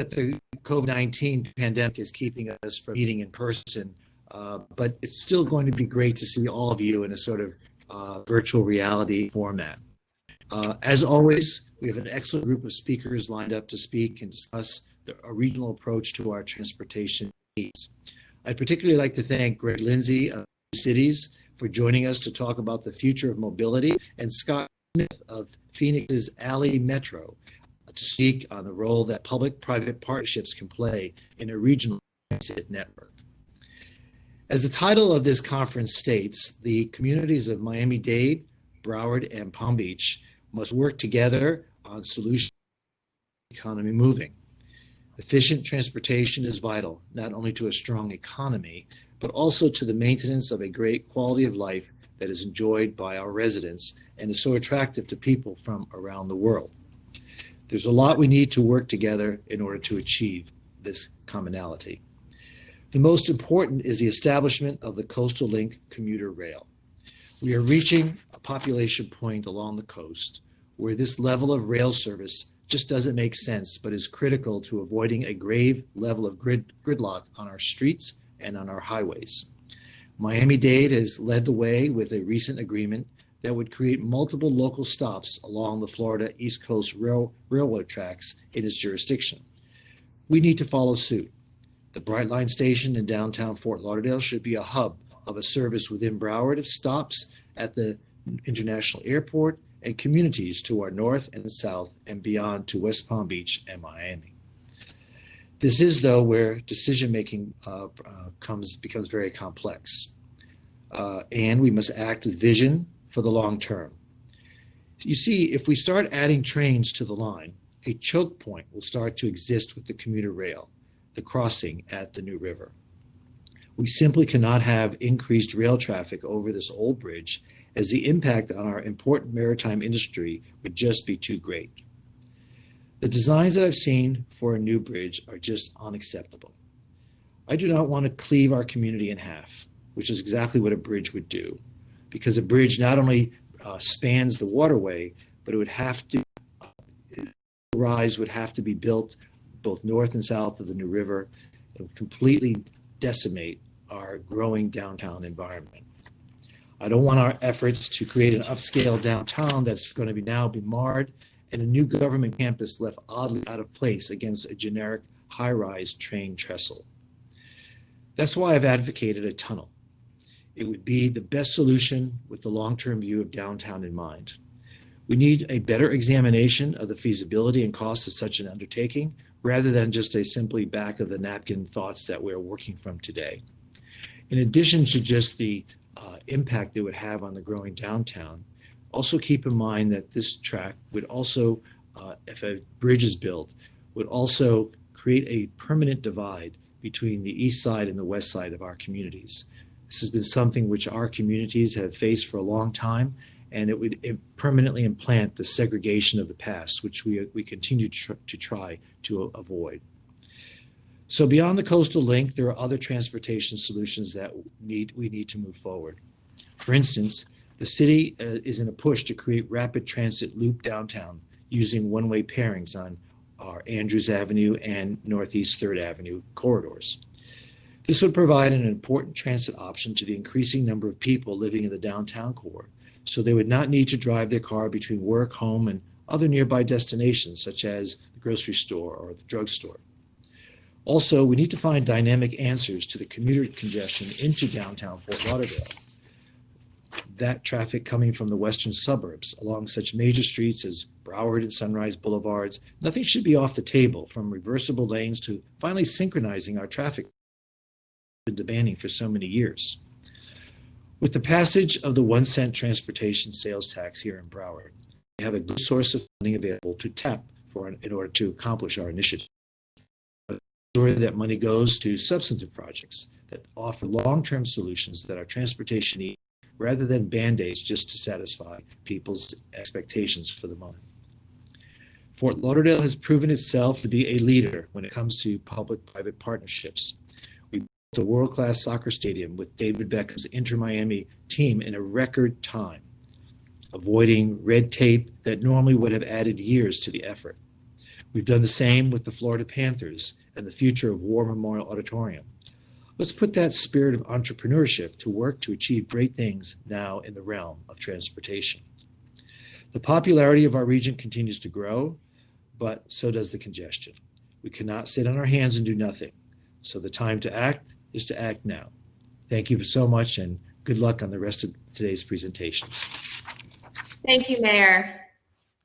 that the COVID-19 pandemic is keeping us from meeting in person, but it's still going to be great to see all of you in a sort of virtual reality format. As always, we have an excellent group of speakers lined up to speak and discuss a regional approach to our transportation needs. I'd particularly like to thank Greg Lindsay of Cities for joining us to talk about the future of mobility, and Scott Smith of Phoenix's Alley Metro to speak on the role that public-private partnerships can play in a regional transit network. As the title of this conference states, the communities of Miami-Dade, Broward, and Palm Beach must work together on solutions to keep the economy moving. Efficient transportation is vital, not only to a strong economy, but also to the maintenance of a great quality of life that is enjoyed by our residents and is so attractive to people from around the world. There's a lot we need to work together in order to achieve this commonality. The most important is the establishment of the Coastal Link commuter rail. We are reaching a population point along the coast where this level of rail service just doesn't make sense, but is critical to avoiding a grave level of gridlock on our streets and on our highways. Miami-Dade has led the way with a recent agreement that would create multiple local stops along the Florida East Coast Railroad tracks in its jurisdiction. We need to follow suit. The Brightline station in downtown Fort Lauderdale should be a hub of a service within Broward of stops at the International Airport and communities to our north and south and beyond to West Palm Beach and Miami. This is, though, where decision-making becomes very complex. And we must act with vision for the long term. You see, if we start adding trains to the line, a choke point will start to exist with the commuter rail, the crossing at the New River. We simply cannot have increased rail traffic over this old bridge, as the impact on our important maritime industry would just be too great. The designs that I've seen for a new bridge are just unacceptable. I do not want to cleave our community in half, which is exactly what a bridge would do, because a bridge not only spans the waterway, but it would have to, rise would have to be built both north and south of the New River. It would completely decimate our growing downtown environment. I don't want our efforts to create an upscale downtown that's going to now be marred and a new government campus left oddly out of place against a generic high-rise train trestle. That's why I've advocated a tunnel. It would be the best solution with the long-term view of downtown in mind. We need a better examination of the feasibility and cost of such an undertaking rather than just a simply back-of-the-napkin thoughts that we're working from today. In addition to just the impact it would have on the growing downtown, also keep in mind that this track would also, if a bridge is built, would also create a permanent divide between the east side and the west side of our communities. This has been something which our communities have faced for a long time, and it would permanently implant the segregation of the past, which we continue to try to avoid. So beyond the coastal link, there are other transportation solutions that we need to move forward. For instance, the city is in a push to create rapid transit loop downtown using one-way pairings on our Andrews Avenue and Northeast 3rd Avenue corridors. This would provide an important transit option to the increasing number of people living in the downtown core, so they would not need to drive their car between work, home, and other nearby destinations such as the grocery store or the drugstore. Also, we need to find dynamic answers to the commuter congestion into downtown Fort Lauderdale. That traffic coming from the western suburbs along such major streets as Broward and Sunrise Boulevards, nothing should be off the table, from reversible lanes to finally synchronizing our traffic we've been demanding for so many years. With the passage of the 1-cent transportation sales tax here in Broward, we have a good source of funding available to tap for in order to accomplish our initiative. Ensure that money goes to substantive projects that offer long-term solutions that our transportation needs, rather than band-aids just to satisfy people's expectations for the moment. Fort Lauderdale has proven itself to be a leader when it comes to public-private partnerships. We built a world-class soccer stadium with David Beckham's Inter Miami team in a record time, avoiding red tape that normally would have added years to the effort. We've done the same with the Florida Panthers and the future of War Memorial Auditorium. Let's put that spirit of entrepreneurship to work to achieve great things now in the realm of transportation. The popularity of our region continues to grow, but so does the congestion. We cannot sit on our hands and do nothing. So the time to act is to act now. Thank you so much, and good luck on the rest of today's presentations. Thank you, Mayor.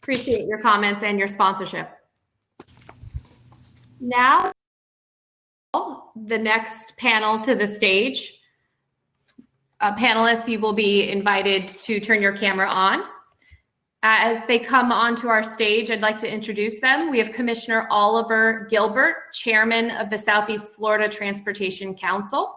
Appreciate your comments and your sponsorship. Now, the next panel to the stage. Panelists, you will be invited to turn your camera on. As they come onto our stage, I'd like to introduce them. We have Commissioner Oliver Gilbert, Chairman of the Southeast Florida Transportation Council,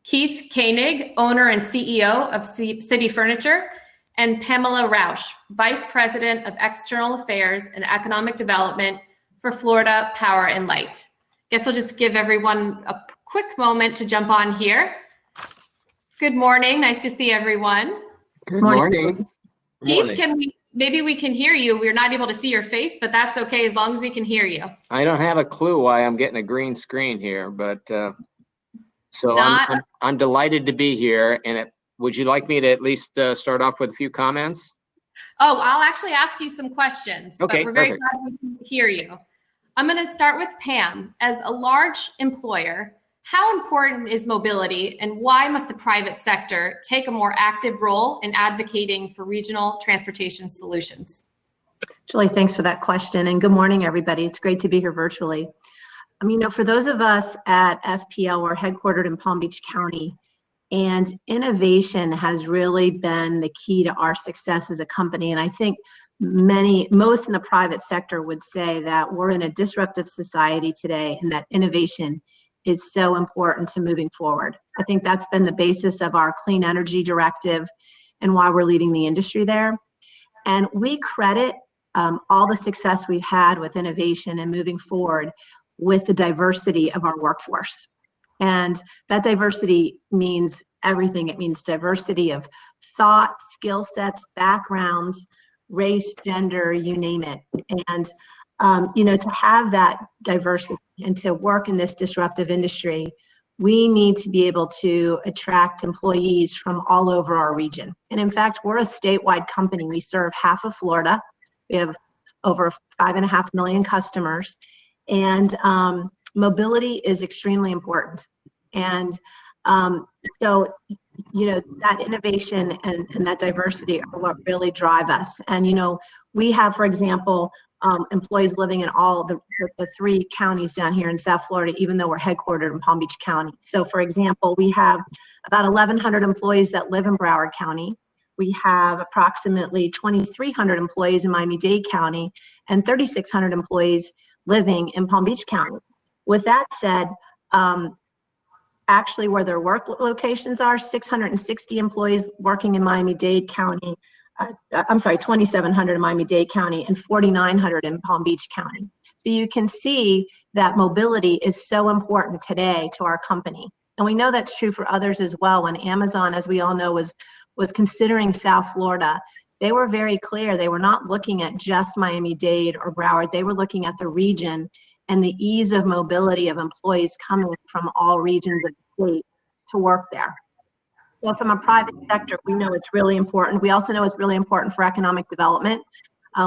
Keith Koenig, owner and CEO of City Furniture, and Pamela Rausch, Vice President of External Affairs and Economic Development for Florida Power and Light. Guess I'll just give everyone a quick moment to jump on here. Good morning. Nice to see everyone. Good morning. Keith, maybe we can hear you. We're not able to see your face, but that's okay as long as we can hear you. I don't have a clue why I'm getting a green screen here, but so I'm delighted to be here. And would you like me to at least start off with a few comments? Oh, I'll actually ask you some questions. Okay, but we're very glad we can hear you. I'm going to start with Pam. As a large employer, how important is mobility, and why must the private sector take a more active role in advocating for regional transportation solutions? Julie, thanks for that question, and good morning, everybody. It's great to be here virtually. For those of us at FPL, we're headquartered in Palm Beach County, and innovation has really been the key to our success as a company. And I think most in the private sector would say that we're in a disruptive society today, and that innovation is so important to moving forward. I think that's been the basis of our clean energy directive and why we're leading the industry there. And we credit all the success we've had with innovation and moving forward with the diversity of our workforce. And that diversity means everything. It means diversity of thought, skill sets, backgrounds, race, gender, you name it. And to have that diversity and to work in this disruptive industry, we need to be able to attract employees from all over our region. And in fact, we're a statewide company. We serve half of Florida. We have over 5.5 million customers. And mobility is extremely important. And so that innovation and that diversity are what really drive us. And, we have, for example, employees living in all the 3 counties down here in South Florida, even though we're headquartered in Palm Beach County. So, for example, we have about 1,100 employees that live in Broward County. We have approximately 2,300 employees in Miami-Dade County and 3,600 employees living in Palm Beach County. With that said, actually where their work locations are, 660 employees working in Miami-Dade County, 2,700 in Miami-Dade County and 4,900 in Palm Beach County. So you can see that mobility is so important today to our company. And we know that's true for others as well. When Amazon, as we all know, was considering South Florida, they were very clear. They were not looking at just Miami-Dade or Broward. They were looking at the region and the ease of mobility of employees coming from all regions of the state to work there. So from a private sector, we know it's really important. We also know it's really important for economic development.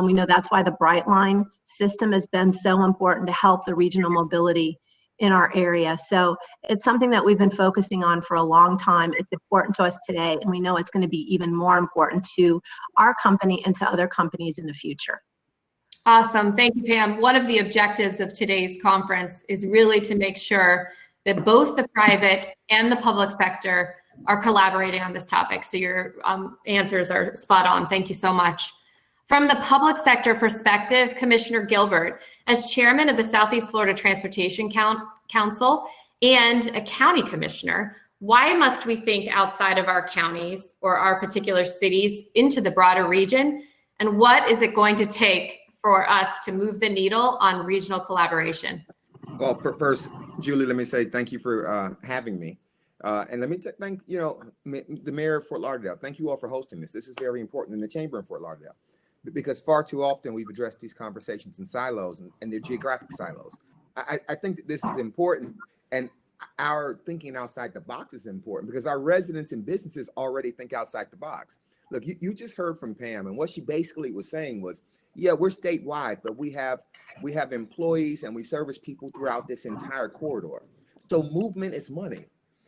We know that's why the Brightline system has been so important to help the regional mobility in our area. So it's something that we've been focusing on for a long time. It's important to us today, and we know it's going to be even more important to our company and to other companies in the future. Awesome. Thank you, Pam. One of the objectives of today's conference is really to make sure that both the private and the public sector are collaborating on this topic. So your answers are spot on. Thank you so much. From the public sector perspective, Commissioner Gilbert, as chairman of the Southeast Florida Transportation Council and a county commissioner, why must we think outside of our counties or our particular cities into the broader region? And what is it going to take for us to move the needle on regional collaboration? Well, first, Julie, let me say thank you for having me. And let me thank, the mayor of Fort Lauderdale. Thank you all for hosting this. This is very important in the chamber in Fort Lauderdale, because far too often we've addressed these conversations in silos and they're geographic silos. I think that this is important, and our thinking outside the box is important because our residents and businesses already think outside the box. Look, you just heard from Pam, and what she basically was saying was, yeah, we're statewide, but we have employees and we service people throughout this entire corridor. So movement is money.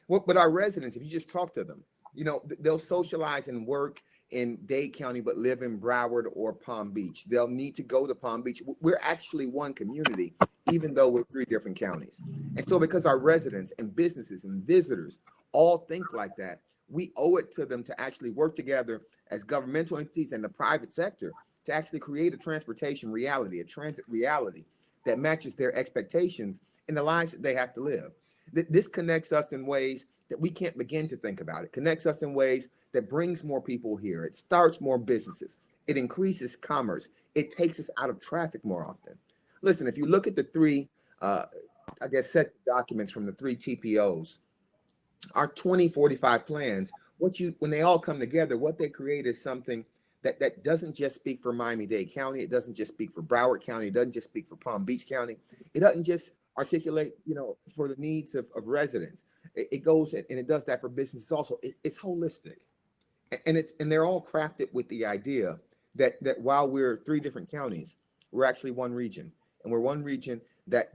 But our residents, if you just talk to them, you know, they'll socialize and work in Dade County, but live in Broward or Palm Beach. They'll need to go to Palm Beach. We're actually one community, even though we're 3 different counties. And so because our residents and businesses and visitors all think like that, we owe it to them to actually work together as governmental entities and the private sector to actually create a transportation reality, a transit reality that matches their expectations in the lives that they have to live. This connects us in ways that we can't begin to think about. It connects us in ways that brings more people here. It starts more businesses. It increases commerce. It takes us out of traffic more often. Listen, if you look at the 3, sets of documents from the 3 TPOs, our 2045 plans, when they all come together, what they create is something that doesn't just speak for Miami-Dade County. It doesn't just speak for Broward County. It doesn't just speak for Palm Beach County. It doesn't just articulate, for the needs of residents. It goes and it does that for businesses also. It's holistic, and they're all crafted with the idea that while we're 3 different counties, we're actually one region, and we're one region that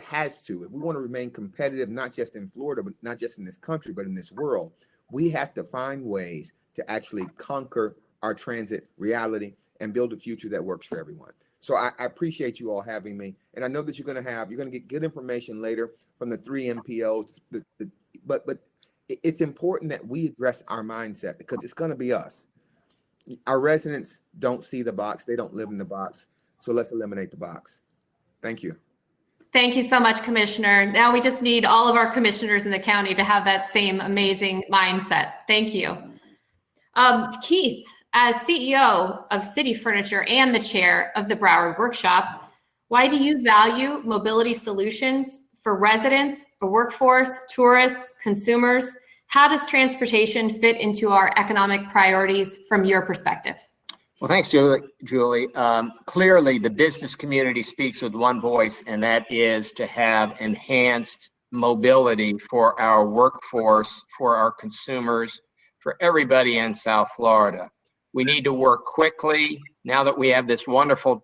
has to, if we want to remain competitive, not just in Florida, but not just in this country, but in this world, we have to find ways to actually conquer our transit reality and build a future that works for everyone. So I appreciate you all having me. And I know that you're going to get good information later from the 3 MPOs, but it's important that we address our mindset because it's going to be us. Our residents don't see the box. They don't live in the box. So let's eliminate the box. Thank you. Thank you so much, Commissioner. Now we just need all of our commissioners in the county to have that same amazing mindset. Thank you. Keith, as CEO of City Furniture and the chair of the Broward Workshop, why do you value mobility solutions for residents, the workforce, tourists, consumers? How does transportation fit into our economic priorities from your perspective? Well, thanks, Julie. Clearly, the business community speaks with one voice, and that is to have enhanced mobility for our workforce, for our consumers, for everybody in South Florida. We need to work quickly now that we have this wonderful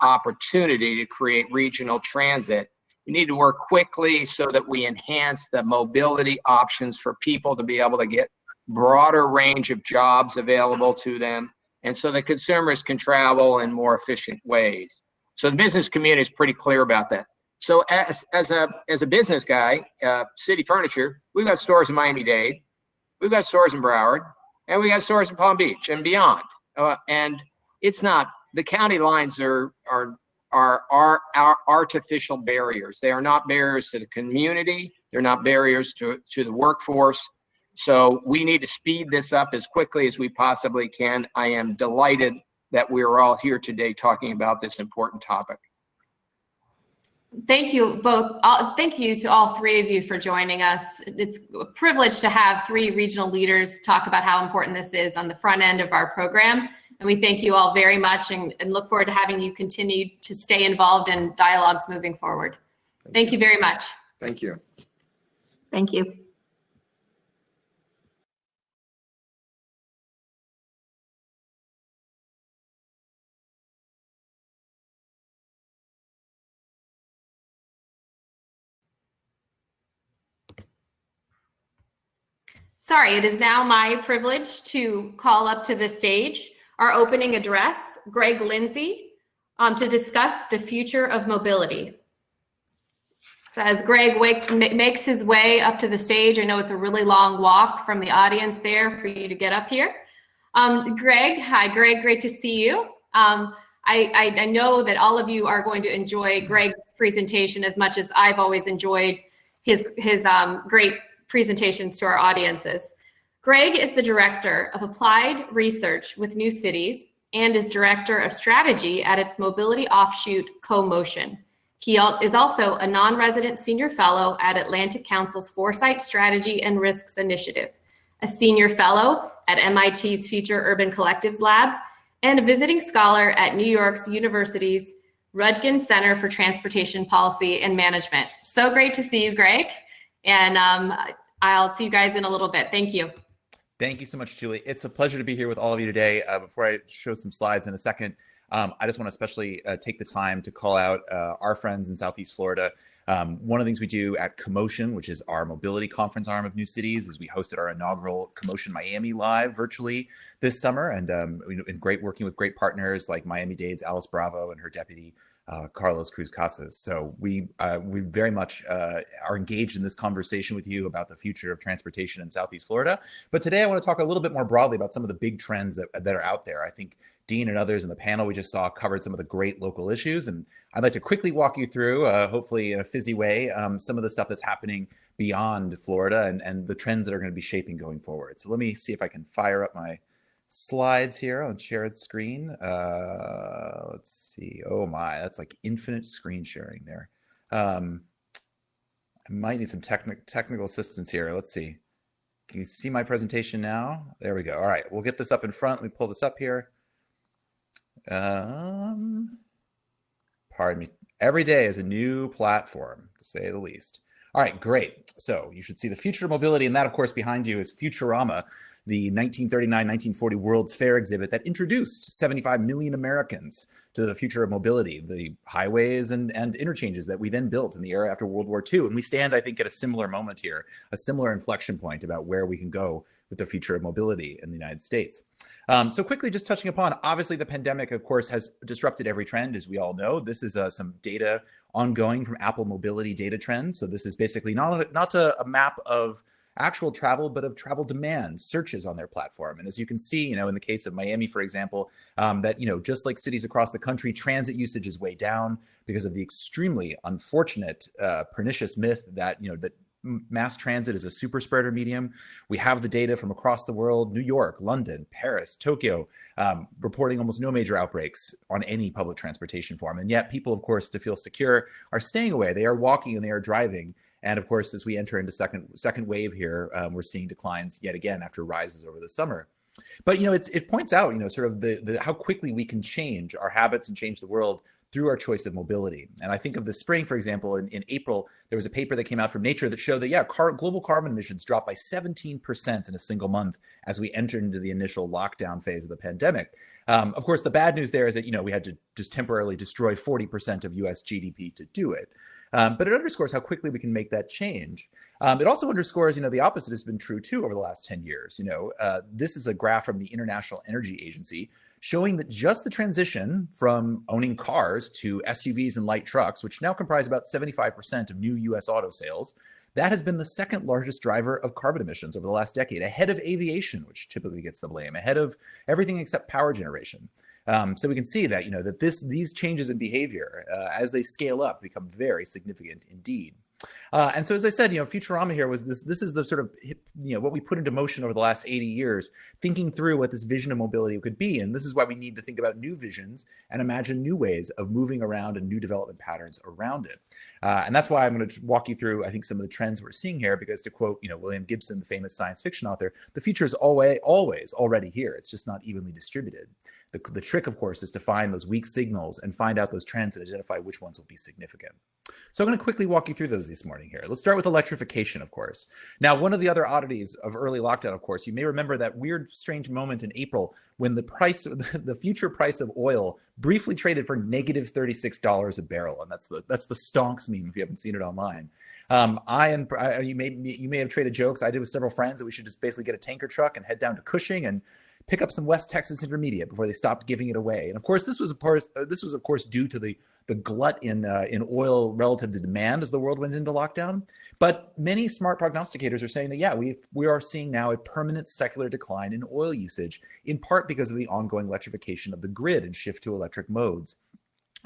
opportunity to create regional transit. We need to work quickly so that we enhance the mobility options for people to be able to get broader range of jobs available to them, and so that consumers can travel in more efficient ways. So the business community is pretty clear about that. So as a business guy, City Furniture, we've got stores in Miami-Dade, we've got stores in Broward, and we got stores in Palm Beach and beyond. And it's not, the county lines are artificial barriers. They are not barriers to the community. They're not barriers to the workforce. So we need to speed this up as quickly as we possibly can. I am delighted that we're all here today talking about this important topic. Thank you both. Thank you to all 3 of you for joining us. It's a privilege to have 3 regional leaders talk about how important this is on the front end of our program. And we thank you all very much and look forward to having you continue to stay involved in dialogues moving forward. Thank you very much. Thank you. Thank you. Sorry, it is now my privilege to call up to the stage our opening address, Greg Lindsay, to discuss the future of mobility. So as Greg makes his way up to the stage, I know it's a really long walk from the audience there for you to get up here. Greg, hi Greg, great to see you. I know that all of you are going to enjoy Greg's presentation as much as I've always enjoyed his great presentations to our audiences. Greg is the Director of Applied Research with New Cities and is Director of Strategy at its mobility offshoot, CoMotion. He is also a non-resident Senior Fellow at Atlantic Council's Foresight Strategy and Risks Initiative, a Senior Fellow at MIT's Future Urban Collectives Lab, and a visiting scholar at New York's University's Rudkin Center for Transportation Policy and Management. So great to see you, Greg. And I'll see you guys in a little bit. Thank you. Thank you so much, Julie. It's a pleasure to be here with all of you today. Before I show some slides in a second, I just want to especially take the time to call out our friends in Southeast Florida. One of the things we do at Commotion, which is our mobility conference arm of New Cities, is we hosted our inaugural Commotion Miami Live virtually this summer, and great working with great partners like Miami-Dade's Alice Bravo and her deputy Carlos Cruz Casas. So we very much are engaged in this conversation with you about the future of transportation in Southeast Florida. But today I want to talk a little bit more broadly about some of the big trends that are out there. I think Dean and others in the panel we just saw covered some of the great local issues, and I'd like to quickly walk you through, hopefully in a fizzy way, some of the stuff that's happening beyond Florida and the trends that are going to be shaping going forward. So let me see if I can fire up my slides here on shared screen. Let's see. Oh my, that's like infinite screen sharing there. I might need some technical assistance here. Let's see. Can you see my presentation now? There we go. All right, we'll get this up in front. Let me pull this up here. Pardon me. Every day is a new platform, to say the least. All right, great. So you should see the future of mobility, and that, of course, behind you is Futurama, the 1939-1940 World's Fair exhibit that introduced 75 million Americans to the future of mobility, the highways and interchanges that we then built in the era after World War II. And we stand, I think, at a similar moment here, a similar inflection point about where we can go with the future of mobility in the United States. So quickly, just touching upon, obviously the pandemic, of course, has disrupted every trend, as we all know. This is some data ongoing from Apple Mobility Data Trends. So this is basically not a map of actual travel, but of travel demand searches on their platform. And as you can see, in the case of Miami, for example, that, just like cities across the country, transit usage is way down because of the extremely unfortunate, pernicious myth that, that mass transit is a super spreader medium. We have the data from across the world, New York, London, Paris, Tokyo, reporting almost no major outbreaks on any public transportation form. And yet people, of course, to feel secure, are staying away. They are walking and they are driving. And of course, as we enter into second wave here, we're seeing declines yet again after rises over the summer. But it points out sort of the how quickly we can change our habits and change the world through our choice of mobility. And I think of the spring, for example, in April, there was a paper that came out from Nature that showed that global carbon emissions dropped by 17% in a single month as we entered into the initial lockdown phase of the pandemic. Of course, the bad news there is that we had to just temporarily destroy 40% of US GDP to do it. But it underscores how quickly we can make that change. It also underscores, the opposite has been true too over the last 10 years. This is a graph from the International Energy Agency showing that just the transition from owning cars to SUVs and light trucks, which now comprise about 75% of new US auto sales, that has been the second largest driver of carbon emissions over the last decade, ahead of aviation, which typically gets the blame, ahead of everything except power generation. So we can see that, that these changes in behavior, as they scale up, become very significant indeed. And so, as I said, Futurama here was this is the sort of, what we put into motion over the last 80 years, thinking through what this vision of mobility could be. And this is why we need to think about new visions and imagine new ways of moving around and new development patterns around it. And that's why I'm going to walk you through, I think, some of the trends we're seeing here, because to quote, William Gibson, the famous science fiction author, the future is always already here. It's just not evenly distributed. The trick, of course, is to find those weak signals and find out those trends and identify which ones will be significant. So I'm going to quickly walk you through those this morning here. Let's start with electrification, of course. Now, one of the other oddities of early lockdown, of course, you may remember that weird, strange moment in April when the future price of oil briefly traded for negative $36 a barrel. And that's the stonks meme if you haven't seen it online. You may have traded jokes. I did with several friends that we should just basically get a tanker truck and head down to Cushing and pick up some West Texas Intermediate before they stopped giving it away. And of course, this was of course due to the glut in oil relative to demand as the world went into lockdown. But many smart prognosticators are saying that we are seeing now a permanent secular decline in oil usage, in part because of the ongoing electrification of the grid and shift to electric modes.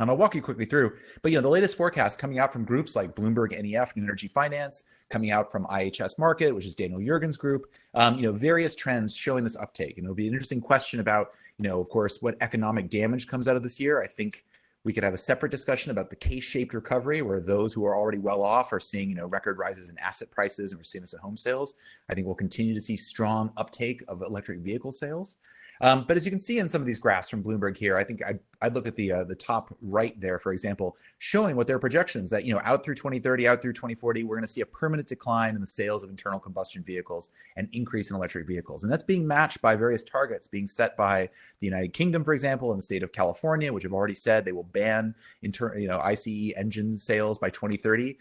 I'll walk you quickly through, but the latest forecast coming out from groups like Bloomberg NEF, New Energy Finance, coming out from IHS Markit, which is Daniel Yergin's group, various trends showing this uptake. And it'll be an interesting question about, of course, what economic damage comes out of this year. I think we could have a separate discussion about the K-shaped recovery, where those who are already well off are seeing, record rises in asset prices, and we're seeing this at home sales. I think we'll continue to see strong uptake of electric vehicle sales. But as you can see in some of these graphs from Bloomberg here, I think I'd look at the top right there, for example, showing what their projections that, out through 2030, out through 2040, we're going to see a permanent decline in the sales of internal combustion vehicles and increase in electric vehicles. And that's being matched by various targets being set by the United Kingdom, for example, and the state of California, which have already said they will ban ICE engine sales by 2030.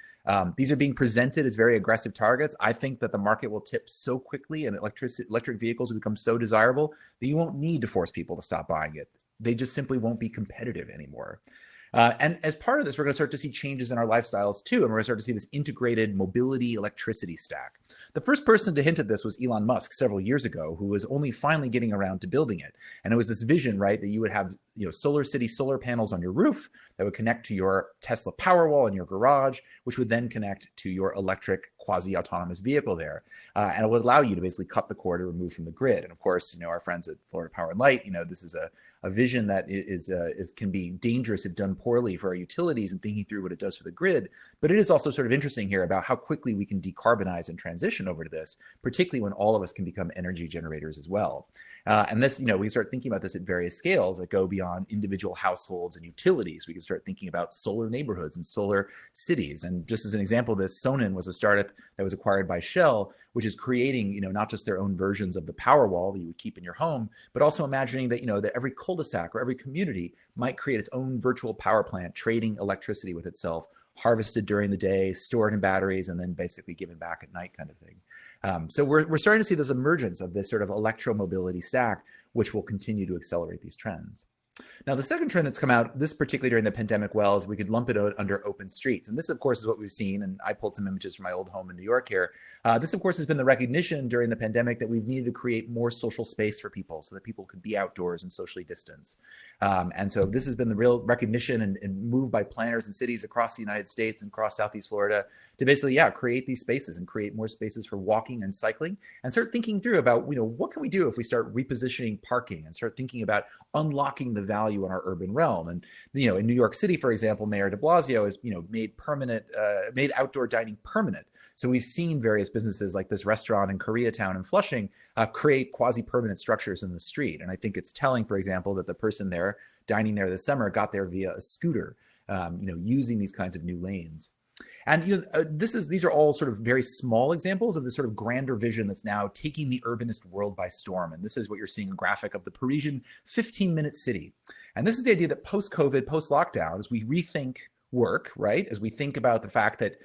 These are being presented as very aggressive targets. I think that the market will tip so quickly and electric vehicles will become so desirable that you won't need to force people to stop buying it. They just simply won't be competitive anymore. And as part of this, we're going to start to see changes in our lifestyles too. And we're going to start to see this integrated mobility electricity stack. The first person to hint at this was Elon Musk several years ago, who was only finally getting around to building it. And it was this vision, right, that you would have Solar City solar panels on your roof that would connect to your Tesla Powerwall in your garage, which would then connect to your electric quasi-autonomous vehicle there. And it would allow you to basically cut the cord or remove from the grid. And of course, our friends at Florida Power and Light, this is a vision that can be dangerous if done poorly for our utilities and thinking through what it does for the grid. But it is also sort of interesting here about how quickly we can decarbonize and transition over to this, particularly when all of us can become energy generators as well. And this, we start thinking about this at various scales that go beyond individual households and utilities. We can start thinking about solar neighborhoods and solar cities. And just as an example of this, Sonnen was a startup that was acquired by Shell, which is creating, not just their own versions of the Powerwall that you would keep in your home, but also imagining that, that every cul-de-sac or every community might create its own virtual power plant, trading electricity with itself, harvested during the day, stored in batteries, and then basically given back at night kind of thing. So we're starting to see this emergence of this sort of electromobility stack, which will continue to accelerate these trends. Now, the second trend that's come out, this particularly during the pandemic, we could lump it under open streets. And this, of course, is what we've seen. And I pulled some images from my old home in New York here. This, of course, has been the recognition during the pandemic that we've needed to create more social space for people so that people could be outdoors and socially distance. And so this has been the real recognition and move by planners and cities across the United States and across Southeast Florida to basically, create these spaces and create more spaces for walking and cycling and start thinking through about, what can we do if we start repositioning parking and start thinking about unlocking the value in our urban realm. And, in New York City, for example, Mayor de Blasio has, made outdoor dining permanent. So we've seen various businesses like this restaurant in Koreatown and Flushing create quasi-permanent structures in the street. And I think it's telling, for example, that the person there dining there this summer got there via a scooter, using these kinds of new lanes. And these are all sort of very small examples of this sort of grander vision that's now taking the urbanist world by storm. And this is what you're seeing, a graphic of the Parisian 15-minute city. And this is the idea that post-COVID, post-lockdown, as we rethink work, right? As we think about the fact that,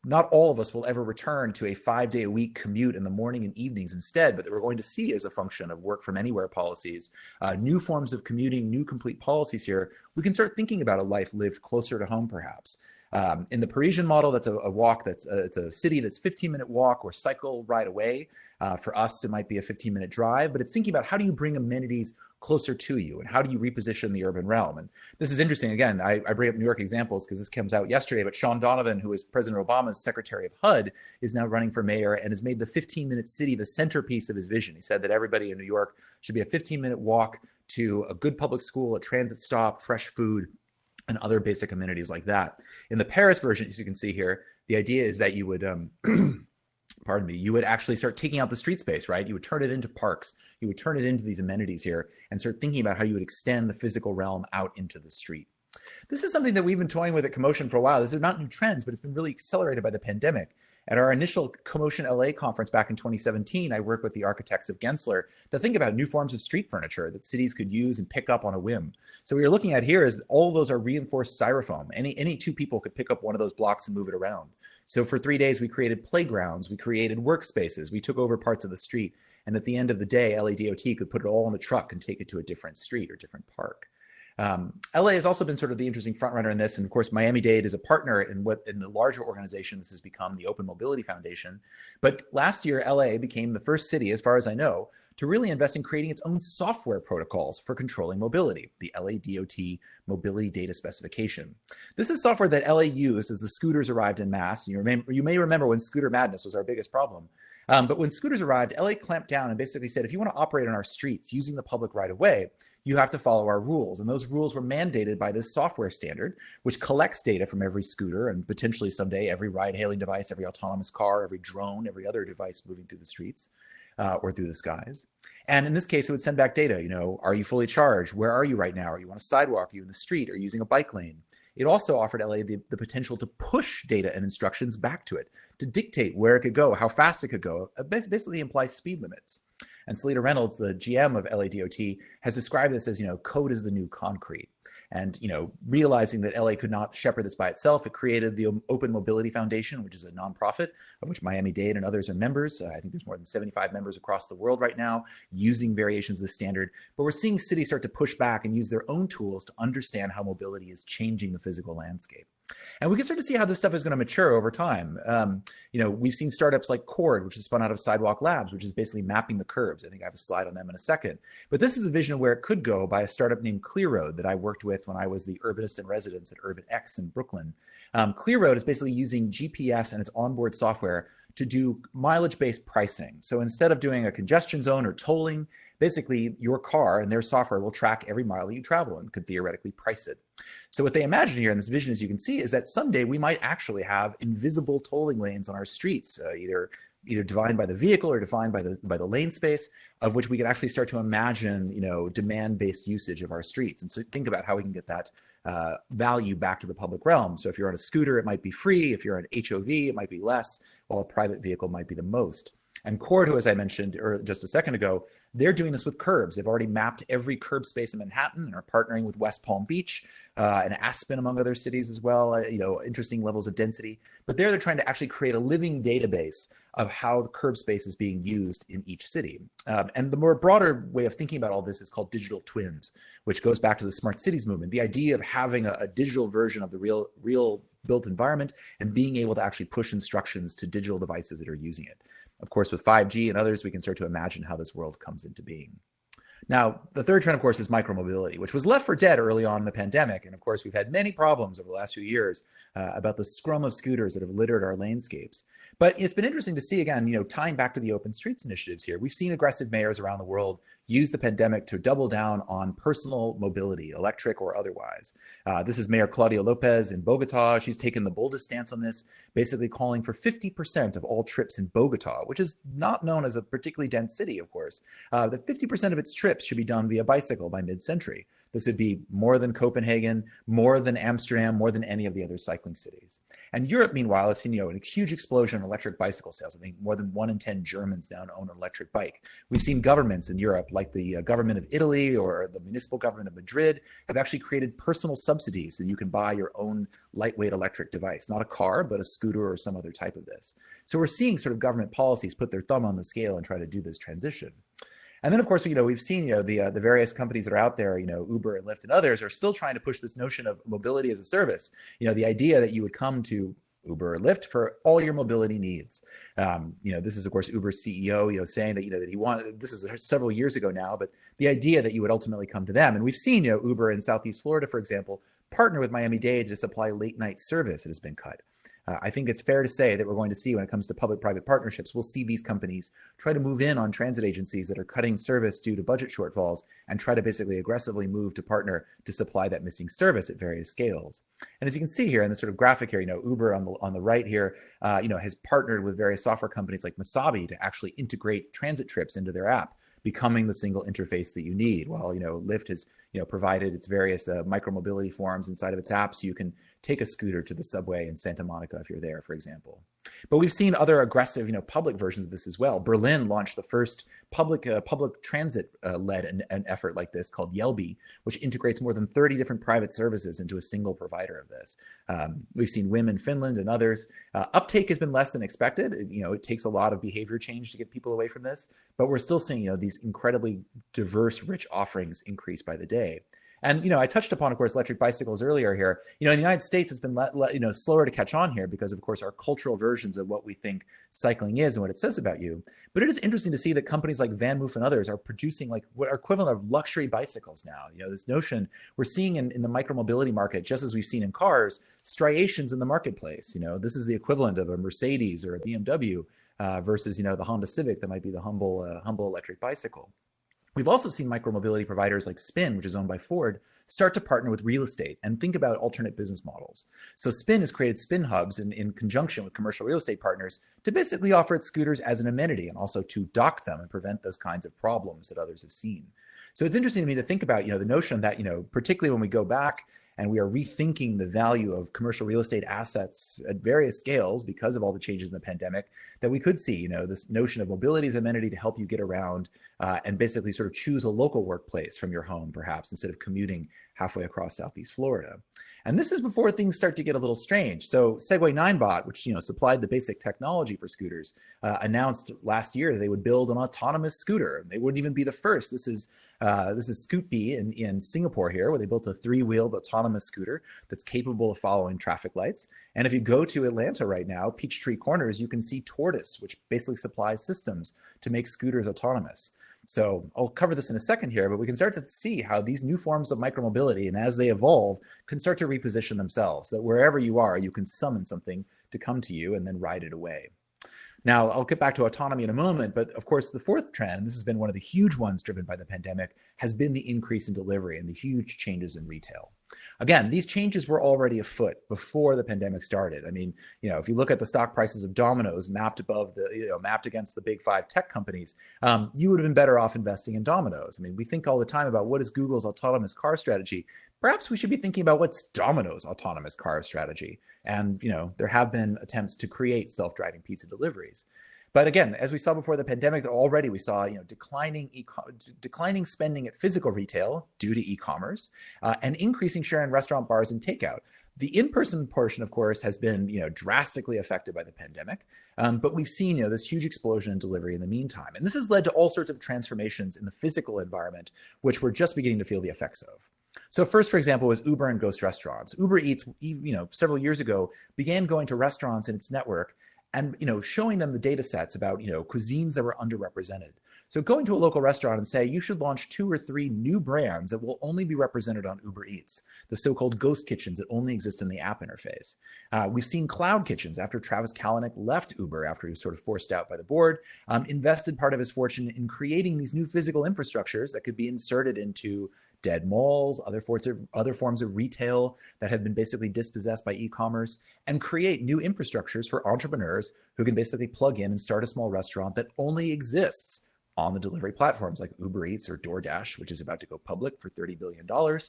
not all of us will ever return to a 5-day-a-week commute in the morning and evenings instead, but that we're going to see as a function of work from anywhere policies, new forms of commuting, new complete policies here, we can start thinking about a life lived closer to home, perhaps. In the Parisian model, that's a walk it's a city that's 15-minute walk or cycle ride away. For us, it might be a 15-minute drive, but it's thinking about how do you bring amenities closer to you and how do you reposition the urban realm? And this is interesting. Again, I bring up New York examples because this comes out yesterday, but Sean Donovan, who is President Obama's Secretary of HUD, is now running for mayor and has made the 15-minute city the centerpiece of his vision. He said that everybody in New York should be a 15-minute walk to a good public school, a transit stop, fresh food, and other basic amenities like that. In the Paris version, as you can see here, the idea is that you would, you would actually start taking out the street space, right? You would turn it into parks. You would turn it into these amenities here and start thinking about how you would extend the physical realm out into the street. This is something that we've been toying with at Commotion for a while. These are not new trends, but it's been really accelerated by the pandemic. At our initial Commotion LA conference back in 2017, I worked with the architects of Gensler to think about new forms of street furniture that cities could use and pick up on a whim. So what you're looking at here is all of those are reinforced styrofoam. Any two people could pick up one of those blocks and move it around. So for 3 days, we created playgrounds, we created workspaces, we took over parts of the street. And at the end of the day, LADOT could put it all in a truck and take it to a different street or different park. LA has also been sort of the interesting front runner in this. And of course, Miami-Dade is a partner in the larger organization. This has become the Open Mobility Foundation. But last year, LA became the first city, as far as I know, to really invest in creating its own software protocols for controlling mobility, the LADOT Mobility Data Specification. This is software that LA used as the scooters arrived en masse. You may remember when scooter madness was our biggest problem. But when scooters arrived, LA clamped down and basically said, if you want to operate on our streets using the public right of way, you have to follow our rules. And those rules were mandated by this software standard, which collects data from every scooter and potentially someday every ride-hailing device, every autonomous car, every drone, every other device moving through the streets. or through the skies. And in this case, it would send back data. Are you fully charged? Where are you right now? Are you on a sidewalk? Are you in the street? Are you using a bike lane? It also offered LA the potential to push data and instructions back to it, to dictate where it could go, how fast it could go, basically implies speed limits. And Selena Reynolds, the GM of LADOT, has described this as, code is the new concrete. And, realizing that LA could not shepherd this by itself, it created the Open Mobility Foundation, which is a nonprofit of which Miami-Dade and others are members. I think there's more than 75 members across the world right now using variations of the standard. But we're seeing cities start to push back and use their own tools to understand how mobility is changing the physical landscape. And we can start to see how this stuff is going to mature over time. We've seen startups like Cord, which is spun out of Sidewalk Labs, which is basically mapping the curbs. I think I have a slide on them in a second. But this is a vision of where it could go by a startup named ClearRoad that I worked with when I was the urbanist in residence at Urban X in Brooklyn. ClearRoad is basically using GPS and its onboard software to do mileage-based pricing. So instead of doing a congestion zone or tolling, basically your car and their software will track every mile that you travel and could theoretically price it. So what they imagine here in this vision, as you can see, is that someday we might actually have invisible tolling lanes on our streets, either defined by the vehicle or defined by the lane space, of which we could actually start to imagine, demand-based usage of our streets. And so think about how we can get that value back to the public realm. So if you're on a scooter, it might be free. If you're on HOV, it might be less, while a private vehicle might be the most. And Cord, who, as I mentioned just a second ago, they're doing this with curbs. They've already mapped every curb space in Manhattan and are partnering with West Palm Beach and Aspen, among other cities as well, interesting levels of density. But they're trying to actually create a living database of how the curb space is being used in each city. And the more broader way of thinking about all this is called digital twins, which goes back to the smart cities movement. The idea of having a digital version of the real built environment and being able to actually push instructions to digital devices that are using it. Of course, with 5G and others, we can start to imagine how this world comes into being. Now, the third trend, of course, is micromobility, which was left for dead early on in the pandemic. And of course, we've had many problems over the last few years about the scrum of scooters that have littered our landscapes. But it's been interesting to see, again, tying back to the open streets initiatives here. We've seen aggressive mayors around the world use the pandemic to double down on personal mobility, electric or otherwise. This is Mayor Claudia Lopez in Bogota. She's taken the boldest stance on this, basically calling for 50% of all trips in Bogota, which is not known as a particularly dense city, of course, that 50% of its trips should be done via bicycle by mid-century. This would be more than Copenhagen, more than Amsterdam, more than any of the other cycling cities. And Europe, meanwhile, has seen a huge explosion in electric bicycle sales. I think more than 1 in 10 Germans now own an electric bike. We've seen governments in Europe, like the government of Italy or the municipal government of Madrid, have actually created personal subsidies so you can buy your own lightweight electric device, not a car, but a scooter or some other type of this. So we're seeing sort of government policies put their thumb on the scale and try to do this transition. And then, of course, we've seen the various companies that are out there, Uber and Lyft and others, are still trying to push this notion of mobility as a service. The idea that you would come to Uber or Lyft for all your mobility needs. This is, of course, Uber's CEO, saying that that he wanted. This is several years ago now, but the idea that you would ultimately come to them. And we've seen Uber in Southeast Florida, for example, partner with Miami-Dade to supply late night service that has been cut. I think it's fair to say that we're going to see, when it comes to public-private partnerships, we'll see these companies try to move in on transit agencies that are cutting service due to budget shortfalls and try to basically aggressively move to partner to supply that missing service at various scales. And as you can see here in this sort of graphic here, Uber on the right here, has partnered with various software companies like Masabi to actually integrate transit trips into their app, becoming the single interface that you need. While Lyft has provided its various micromobility forums inside of its app, so you can take a scooter to the subway in Santa Monica if you're there, for example. But we've seen other aggressive, public versions of this as well. Berlin launched the first public transit led an effort like this called Yelby, which integrates more than 30 different private services into a single provider of this. We've seen WIM in Finland and others. Uptake has been less than expected. It takes a lot of behavior change to get people away from this, but we're still seeing these incredibly diverse, rich offerings increase by the day. And I touched upon, of course, electric bicycles earlier here. In the United States, it's been slower to catch on here because, of course, our cultural versions of what we think cycling is and what it says about you. But it is interesting to see that companies like Van Moof and others are producing what are equivalent of luxury bicycles now. This notion we're seeing in the micromobility market, just as we've seen in cars, striations in the marketplace. This is the equivalent of a Mercedes or a BMW versus the Honda Civic that might be the humble electric bicycle. We've also seen micromobility providers like Spin, which is owned by Ford, start to partner with real estate and think about alternate business models. So Spin has created Spin Hubs in conjunction with commercial real estate partners to basically offer its scooters as an amenity and also to dock them and prevent those kinds of problems that others have seen. So it's interesting to me to think about, the notion that, particularly when we go back and we are rethinking the value of commercial real estate assets at various scales because of all the changes in the pandemic, that we could see, this notion of mobility as an amenity to help you get around and basically sort of choose a local workplace from your home, perhaps, instead of commuting halfway across Southeast Florida. And this is before things start to get a little strange. So Segway 9bot, which supplied the basic technology for scooters, announced last year that they would build an autonomous scooter. They wouldn't even be the first. This is Scootbee in Singapore here, where they built a 3-wheeled autonomous scooter that's capable of following traffic lights. And if you go to Atlanta right now, Peachtree Corners, you can see Tortoise, which basically supplies systems to make scooters autonomous. So I'll cover this in a second here, but we can start to see how these new forms of micromobility, and as they evolve, can start to reposition themselves, that wherever you are, you can summon something to come to you and then ride it away. Now, I'll get back to autonomy in a moment, but of course, the fourth trend, this has been one of the huge ones driven by the pandemic, has been the increase in delivery and the huge changes in retail. Again, these changes were already afoot before the pandemic started. I mean, if you look at the stock prices of Domino's mapped above mapped against the big 5 tech companies, you would have been better off investing in Domino's. I mean, we think all the time about what is Google's autonomous car strategy. Perhaps we should be thinking about what's Domino's autonomous car strategy. And, there have been attempts to create self-driving pizza deliveries. But again, as we saw before the pandemic, already we saw declining spending at physical retail due to e-commerce, and increasing share in restaurant, bars, and takeout. The in-person portion, of course, has been drastically affected by the pandemic, but we've seen this huge explosion in delivery in the meantime, and this has led to all sorts of transformations in the physical environment, which we're just beginning to feel the effects of. So first, for example, was Uber and Ghost Restaurants. Uber Eats, several years ago, began going to restaurants in its network and showing them the data sets about cuisines that were underrepresented. So going to a local restaurant and say, you should launch 2 or 3 new brands that will only be represented on Uber Eats, the so-called ghost kitchens that only exist in the app interface. We've seen cloud kitchens after Travis Kalanick left Uber after he was sort of forced out by the board, invested part of his fortune in creating these new physical infrastructures that could be inserted into dead malls, other forms of retail that have been basically dispossessed by e-commerce, and create new infrastructures for entrepreneurs who can basically plug in and start a small restaurant that only exists on the delivery platforms like Uber Eats or DoorDash, which is about to go public for $30 billion, or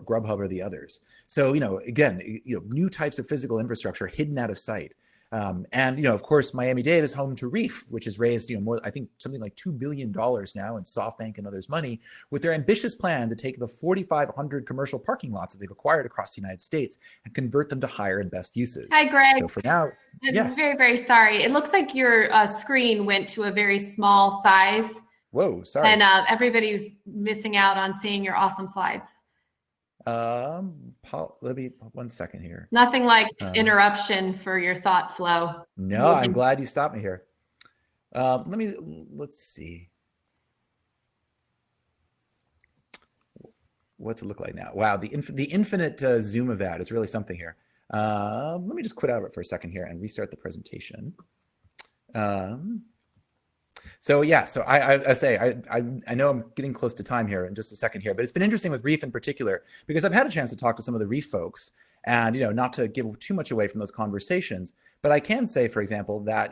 Grubhub or the others. So, again, new types of physical infrastructure hidden out of sight. And of course, Miami-Dade is home to Reef, which has raised more, I think something like $2 billion now in SoftBank and others' money, with their ambitious plan to take the 4,500 commercial parking lots that they've acquired across the United States and convert them to higher and best uses. Hi, Greg. So for now, I'm very, very sorry. It looks like your screen went to a very small size. Whoa, sorry. And everybody's missing out on seeing your awesome slides. Paul, let me 1 second here. Nothing like interruption for your thought flow. No, I'm glad you stopped me here. Let's see. What's it look like now? Wow, the infinite zoom of that is really something here. Let me just quit out of it for a second here and restart the presentation. So I know I'm getting close to time here in just a second here, but it's been interesting with Reef in particular, because I've had a chance to talk to some of the Reef folks and, not to give too much away from those conversations, but I can say, for example, that,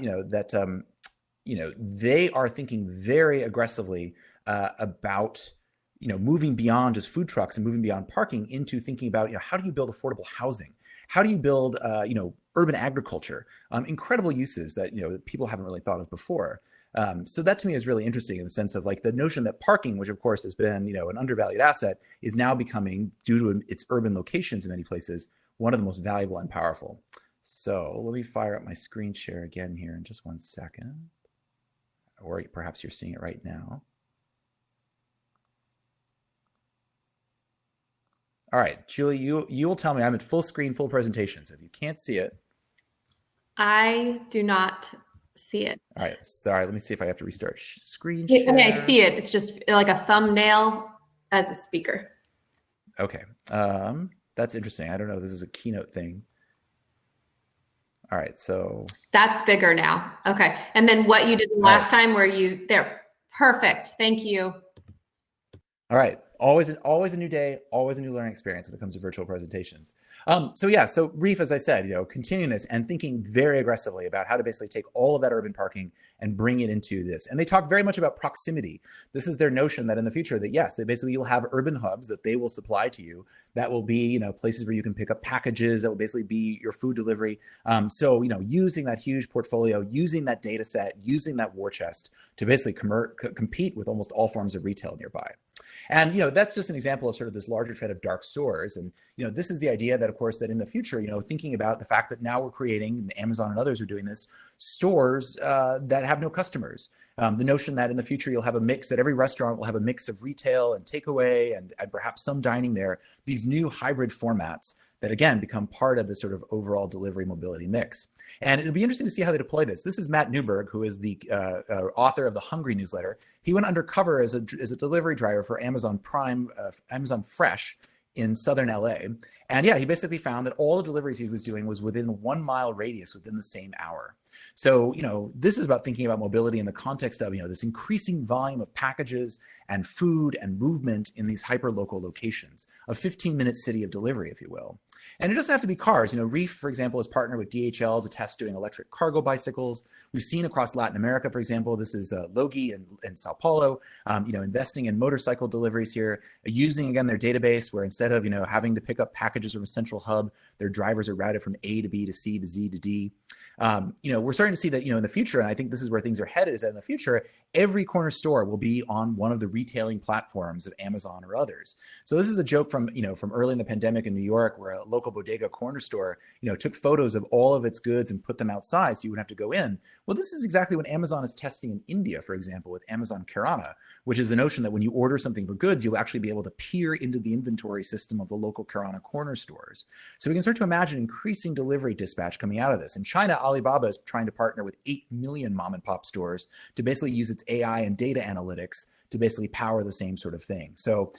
they are thinking very aggressively about, moving beyond just food trucks and moving beyond parking into thinking about, how do you build affordable housing? How do you build, urban agriculture? Incredible uses that, people haven't really thought of before. So that to me is really interesting in the sense of like the notion that parking, which of course has been, an undervalued asset, is now becoming, due to its urban locations in many places, one of the most valuable and powerful. So let me fire up my screen share again here in just 1 second, or perhaps you're seeing it right now. All right, Julie, you will tell me I'm at full screen, full presentation. So if you can't see it. I do not see it. All right, sorry. Let me see if I have to restart screen share. I mean, I see it. It's just like a thumbnail as a speaker. Okay, that's interesting. I don't know. This is a Keynote thing. All right, so that's bigger now. Okay, and then what you did last time, where you there, Perfect. Thank you. All right. Always a new day, always a new learning experience when it comes to virtual presentations. So Reef, as I said, continuing this and thinking very aggressively about how to basically take all of that urban parking and bring it into this. And they talk very much about proximity. This is their notion that in the future that yes, you'll have urban hubs that they will supply to you. That will be, places where you can pick up packages. That will basically be your food delivery. Using that huge portfolio, using that data set, using that war chest to basically compete with almost all forms of retail nearby. And, that's just an example of sort of this larger trend of dark stores. And, this is the idea that, of course, that in the future, thinking about the fact that now we're creating, Amazon and others are doing this, stores that have no customers. The notion that in the future, you'll have a mix, that every restaurant will have a mix of retail and takeaway and perhaps some dining there, these new hybrid formats that, again, become part of the sort of overall delivery mobility mix. And it'll be interesting to see how they deploy this. This is Matt Newberg, who is the author of the Hungry newsletter. He went undercover as a delivery driver for Amazon Prime, Amazon Fresh in Southern LA. And yeah, he basically found that all the deliveries he was doing was within a 1 mile radius within the same hour. So, this is about thinking about mobility in the context of, this increasing volume of packages and food and movement in these hyper-local locations, a 15-minute city of delivery, if you will. And it doesn't have to be cars. Reef, for example, has partnered with DHL to test doing electric cargo bicycles. We've seen across Latin America, for example, this is Logi in Sao Paulo, investing in motorcycle deliveries here, using, again, their database where instead of, having to pick up packages from a central hub, their drivers are routed from A to B to C to Z to D. We're starting to see that, in the future, and I think this is where things are headed, is that in the future, every corner store will be on one of the retailing platforms of Amazon or others. So this is a joke from early in the pandemic in New York, where a local bodega corner store, took photos of all of its goods and put them outside so you wouldn't have to go in. Well, this is exactly what Amazon is testing in India, for example, with Amazon Kirana, which is the notion that when you order something for goods, you'll actually be able to peer into the inventory system of the local Kirana corner stores. So we can start to imagine increasing delivery dispatch coming out of this. In China, Alibaba is trying to partner with 8 million mom and pop stores to basically use its AI and data analytics to basically power the same sort of thing. So,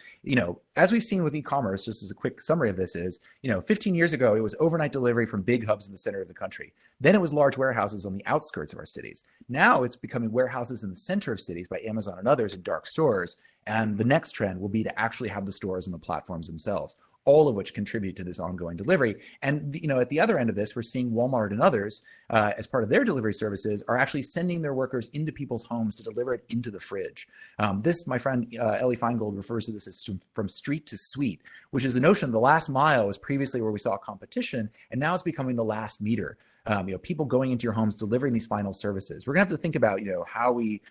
as we've seen with e-commerce, just as a quick summary of this is, 15 years ago, it was overnight delivery from big hubs in the center of the country. Then it was large warehouses on the outskirts of our cities. Now it's becoming warehouses in the center of cities by Amazon and others in dark stores. And the next trend will be to actually have the stores and the platforms themselves, all of which contribute to this ongoing delivery. And at the other end of this, we're seeing Walmart and others, as part of their delivery services, are actually sending their workers into people's homes to deliver it into the fridge. This, my friend Ellie Feingold refers to this as from street to suite, which is the notion the last mile was previously where we saw competition, and now it's becoming the last meter. People going into your homes, delivering these final services. We're gonna have to think about, how we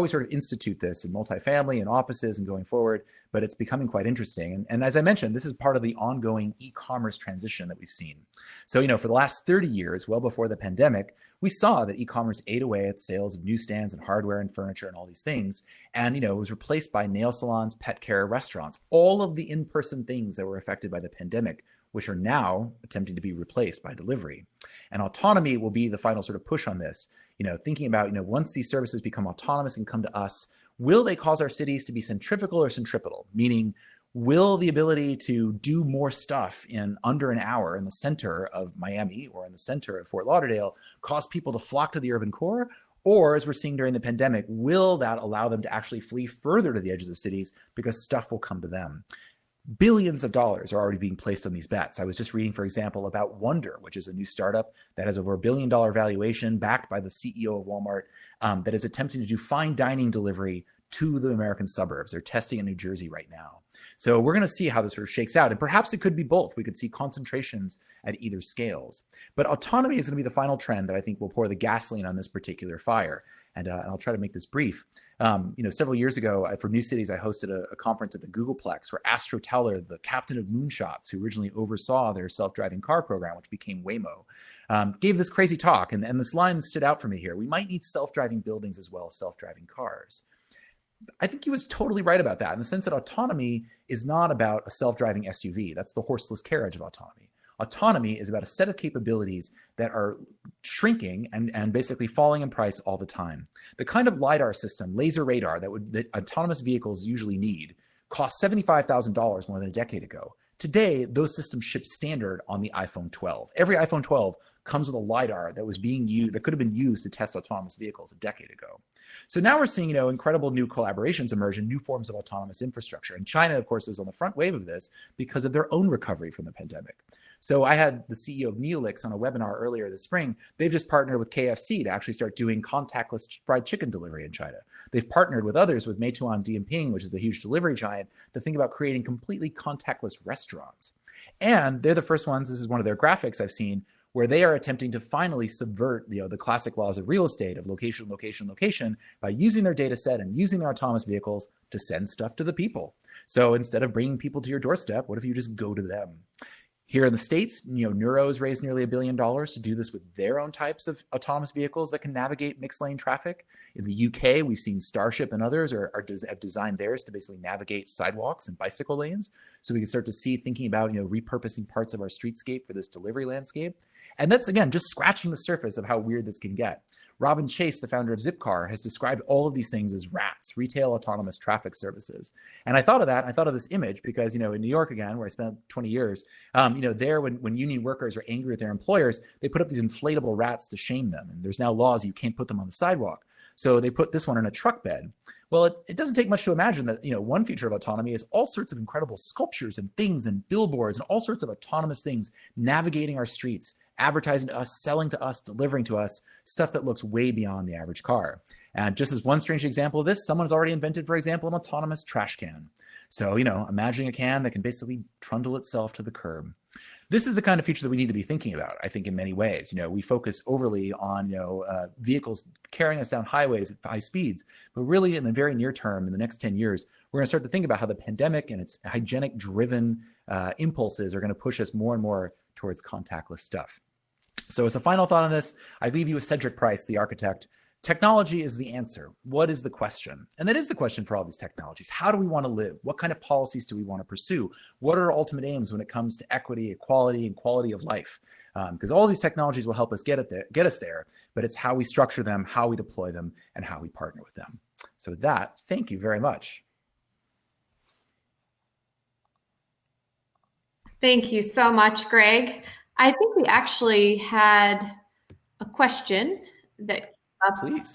sort of institute this in multifamily and offices and going forward, but it's becoming quite interesting. And as I mentioned, this is part of the ongoing e-commerce transition that we've seen. So, for the last 30 years, well before the pandemic, we saw that e-commerce ate away at sales of newsstands and hardware and furniture and all these things. And, it was replaced by nail salons, pet care, restaurants, all of the in-person things that were affected by the pandemic, which are now attempting to be replaced by delivery. And autonomy will be the final sort of push on this. Thinking about, once these services become autonomous and come to us, will they cause our cities to be centrifugal or centripetal? Meaning, will the ability to do more stuff in under an hour in the center of Miami or in the center of Fort Lauderdale cause people to flock to the urban core? Or, as we're seeing during the pandemic, will that allow them to actually flee further to the edges of cities because stuff will come to them? Billions of dollars are already being placed on these bets. I was just reading, for example, about Wonder, which is a new startup that has over $1 billion valuation backed by the CEO of Walmart, that is attempting to do fine dining delivery to the American suburbs. They're testing in New Jersey right now. So we're going to see how this sort of shakes out. And perhaps it could be both. We could see concentrations at either scales. But autonomy is going to be the final trend that I think will pour the gasoline on this particular fire. And I'll try to make this brief. Several years ago for New Cities, I hosted a conference at the Googleplex where Astro Teller, the captain of moonshots who originally oversaw their self-driving car program, which became Waymo, gave this crazy talk. And this line stood out for me here. We might need self-driving buildings as well as self-driving cars. I think he was totally right about that in the sense that autonomy is not about a self-driving SUV. That's the horseless carriage of autonomy. Autonomy is about a set of capabilities that are shrinking and basically falling in price all the time. The kind of LiDAR system, laser radar, that autonomous vehicles usually need cost $75,000 more than a decade ago. Today, those systems ship standard on the iPhone 12. Every iPhone 12 comes with a LiDAR that was being used, that could have been used to test autonomous vehicles a decade ago. So now we're seeing, incredible new collaborations emerge and new forms of autonomous infrastructure. And China, of course, is on the front wave of this because of their own recovery from the pandemic. So I had the CEO of Neolix on a webinar earlier this spring. They've just partnered with KFC to actually start doing contactless fried chicken delivery in China. They've partnered with others, with Meituan Dianping, which is the huge delivery giant, to think about creating completely contactless restaurants. And they're the first ones, this is one of their graphics I've seen, where they are attempting to finally subvert the classic laws of real estate, of location, location, location, by using their data set and using their autonomous vehicles to send stuff to the people. So instead of bringing people to your doorstep, what if you just go to them? Here in the States, Neuro's raised nearly $1 billion to do this with their own types of autonomous vehicles that can navigate mixed lane traffic. In the UK, we've seen Starship and others have designed theirs to basically navigate sidewalks and bicycle lanes. So we can start to see, thinking about, repurposing parts of our streetscape for this delivery landscape. And that's, again, just scratching the surface of how weird this can get. Robin Chase, the founder of Zipcar, has described all of these things as RATs, retail autonomous traffic services. And I thought of that. I thought of this image because, in New York, again, where I spent 20 years, there when union workers are angry with their employers, they put up these inflatable rats to shame them. And there's now laws you can't put them on the sidewalk. So they put this one in a truck bed. Well, it doesn't take much to imagine that, one future of autonomy is all sorts of incredible sculptures and things and billboards and all sorts of autonomous things navigating our streets, advertising to us, selling to us, delivering to us, stuff that looks way beyond the average car. And just as one strange example of this, someone's already invented, for example, an autonomous trash can. So, imagining a can that can basically trundle itself to the curb. This is the kind of future that we need to be thinking about, I think, in many ways. We focus overly on, vehicles carrying us down highways at high speeds, but really in the very near term, in the next 10 years, we're going to start to think about how the pandemic and its hygienic-driven impulses are going to push us more and more towards contactless stuff. So as a final thought on this, I leave you with Cedric Price, the architect. Technology is the answer. What is the question? And that is the question for all these technologies. How do we want to live? What kind of policies do we want to pursue? What are our ultimate aims when it comes to equity, equality, and quality of life? Because all these technologies will help us get us there, but it's how we structure them, how we deploy them, and how we partner with them. So with that, thank you very much. Thank you so much, Greg. I think we actually had a question that Please.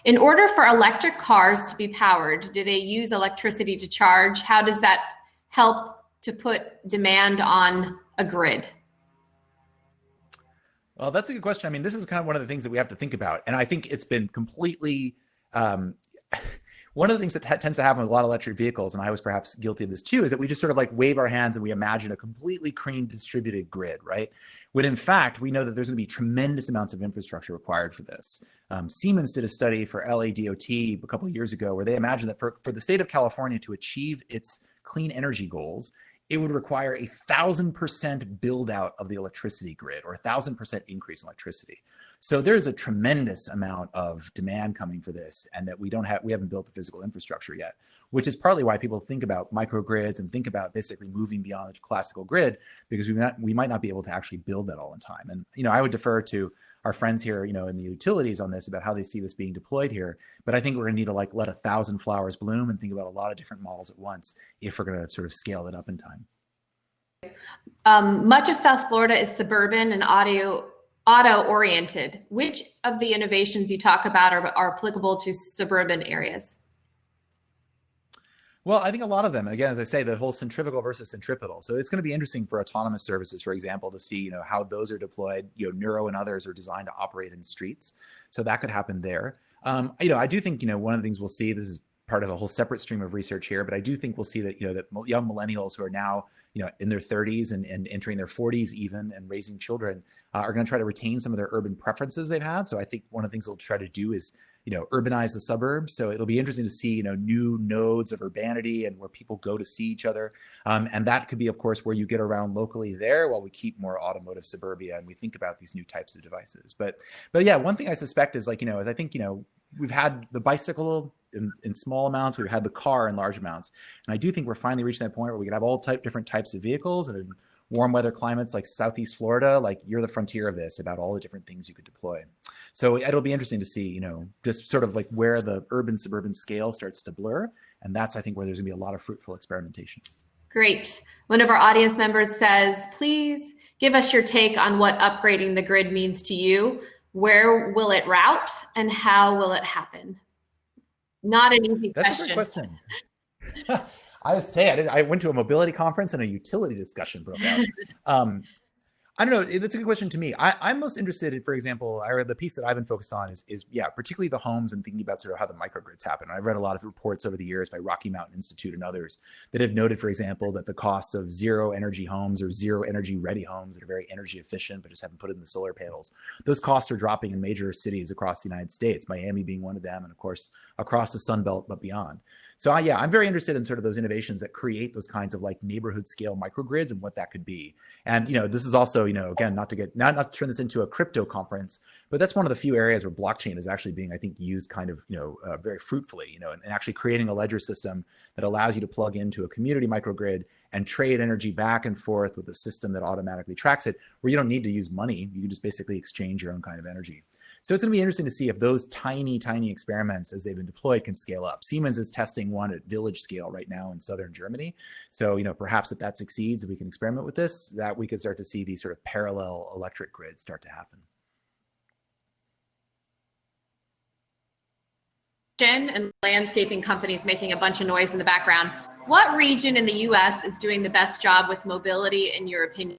In order for electric cars to be powered, do they use electricity to charge? How does that help to put demand on a grid? Well, that's a good question. I mean, this is kind of one of the things that we have to think about. And I think it's been completely, one of the things that tends to happen with a lot of electric vehicles, and I was perhaps guilty of this too, is that we just sort of like wave our hands and we imagine a completely clean distributed grid, right? When in fact, we know that there's going to be tremendous amounts of infrastructure required for this. Siemens did a study for LADOT a couple of years ago where they imagined that for the state of California to achieve its clean energy goals, it would require 1,000% build out of the electricity grid, or 1,000% increase in electricity. So there's a tremendous amount of demand coming for this, and that we haven't built the physical infrastructure yet, which is partly why people think about microgrids and think about basically moving beyond the classical grid, because we might not be able to actually build that all in time. And I would defer to our friends here, in the utilities on this about how they see this being deployed here. But I think we're going to need to let 1,000 flowers bloom and think about a lot of different models at once if we're going to sort of scale it up in time. Much of South Florida is suburban and auto-oriented. Which of the innovations you talk about are applicable to suburban areas? Well, I think a lot of them, again, as I say, the whole centrifugal versus centripetal. So it's going to be interesting for autonomous services, for example, to see, how those are deployed. Neuro and others are designed to operate in streets. So that could happen there. I do think, one of the things we'll see, this is part of a whole separate stream of research here, but I do think we'll see that, that young millennials who are now, in their 30s and entering their 40s even and raising children are going to try to retain some of their urban preferences they've had. So I think one of the things they'll try to do is, urbanize the suburbs. So it'll be interesting to see, new nodes of urbanity and where people go to see each other. And that could be, of course, where you get around locally there while we keep more automotive suburbia and we think about these new types of devices. But yeah, one thing I suspect is is I think, we've had the bicycle in small amounts, we've had the car in large amounts. And I do think we're finally reaching that point where we can have all different types of vehicles, and in warm weather climates like Southeast Florida, like you're the frontier of this, about all the different things you could deploy. So it'll be interesting to see, just sort of like where the urban suburban scale starts to blur. And that's, I think, where there's gonna be a lot of fruitful experimentation. Great. One of our audience members says, please give us your take on what upgrading the grid means to you. Where will it route and how will it happen? Not an easy question. That's a great question. I was saying, I went to a mobility conference and a utility discussion broke out. I don't know. That's a good question to me. I'm most interested in, for example, the piece that I've been focused on is particularly the homes and thinking about sort of how the microgrids happen. I've read a lot of reports over the years by Rocky Mountain Institute and others that have noted, for example, that the costs of zero energy homes or zero energy ready homes that are very energy efficient, but just haven't put in the solar panels, those costs are dropping in major cities across the United States, Miami being one of them, and of course, across the Sun Belt, but beyond. So I'm very interested in sort of those innovations that create those kinds of like neighborhood scale microgrids and what that could be. And, this is also, again, not to turn this into a crypto conference, but that's one of the few areas where blockchain is actually being, I think, used kind of, very fruitfully, and actually creating a ledger system that allows you to plug into a community microgrid and trade energy back and forth with a system that automatically tracks it, where you don't need to use money. You can just basically exchange your own kind of energy. So it's going to be interesting to see if those tiny, tiny experiments as they've been deployed can scale up. Siemens is testing one at village scale right now in southern Germany. So, perhaps if that succeeds, if we can experiment with this, that we could start to see these sort of parallel electric grids start to happen. And landscaping companies making a bunch of noise in the background. What region in the US is doing the best job with mobility, in your opinion?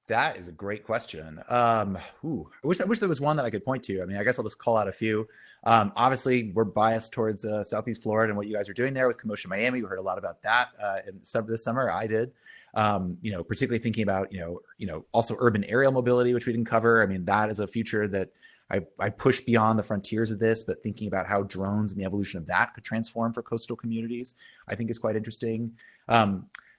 That is a great question. I wish there was one that I could point to. I mean, I guess I'll just call out a few. Obviously, we're biased towards Southeast Florida and what you guys are doing there with Commotion Miami. We heard a lot about that this summer. I did. Particularly thinking about also urban aerial mobility, which we didn't cover. I mean, that is a future that I push beyond the frontiers of this, but thinking about how drones and the evolution of that could transform for coastal communities, I think is quite interesting.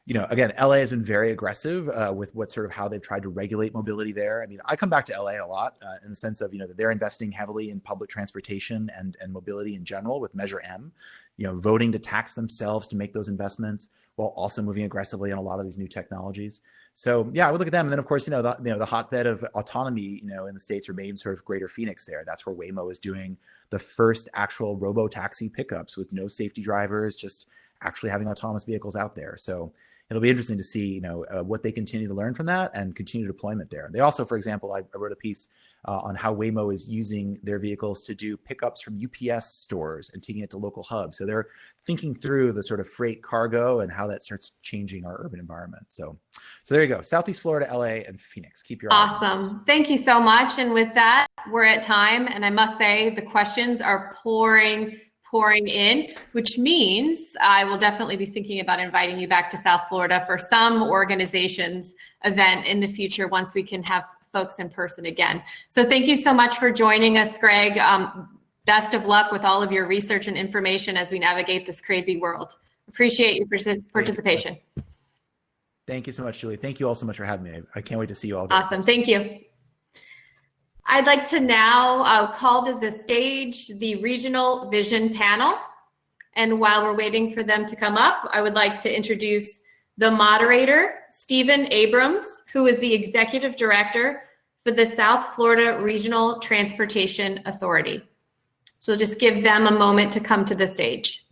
Again, LA has been very aggressive with what sort of how they've tried to regulate mobility there. I mean, I come back to LA a lot in the sense of, that they're investing heavily in public transportation and mobility in general with Measure M, voting to tax themselves to make those investments while also moving aggressively on a lot of these new technologies. So I would look at them. And then of course, the hotbed of autonomy, in the States remains sort of greater Phoenix there. That's where Waymo is doing the first actual robo-taxi pickups with no safety drivers, just actually having autonomous vehicles out there. So it'll be interesting to see, what they continue to learn from that and continue deployment there. They also, for example, I wrote a piece on how Waymo is using their vehicles to do pickups from UPS stores and taking it to local hubs. So they're thinking through the sort of freight cargo and how that starts changing our urban environment. So there you go. Southeast Florida, LA, and Phoenix. Keep your eyes on those. Awesome. Thank you so much. And with that, we're at time. And I must say the questions are pouring in, which means I will definitely be thinking about inviting you back to South Florida for some organization's event in the future once we can have folks in person again. So thank you so much for joining us, Greg. Best of luck with all of your research and information as we navigate this crazy world. Appreciate your participation. Thank you so much, Julie. Thank you all so much for having me. I can't wait to see you all. Awesome. Thank you. I'd like to now call to the stage the Regional Vision Panel. And while we're waiting for them to come up, I would like to introduce the moderator, Stephen Abrams, who is the Executive Director for the South Florida Regional Transportation Authority. So just give them a moment to come to the stage.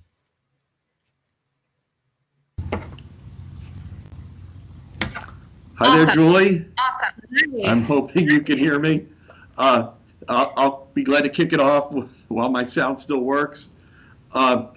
Hi there, Julie. Awesome. I'm hoping you can hear me. I'll be glad to kick it off while my sound still works. We're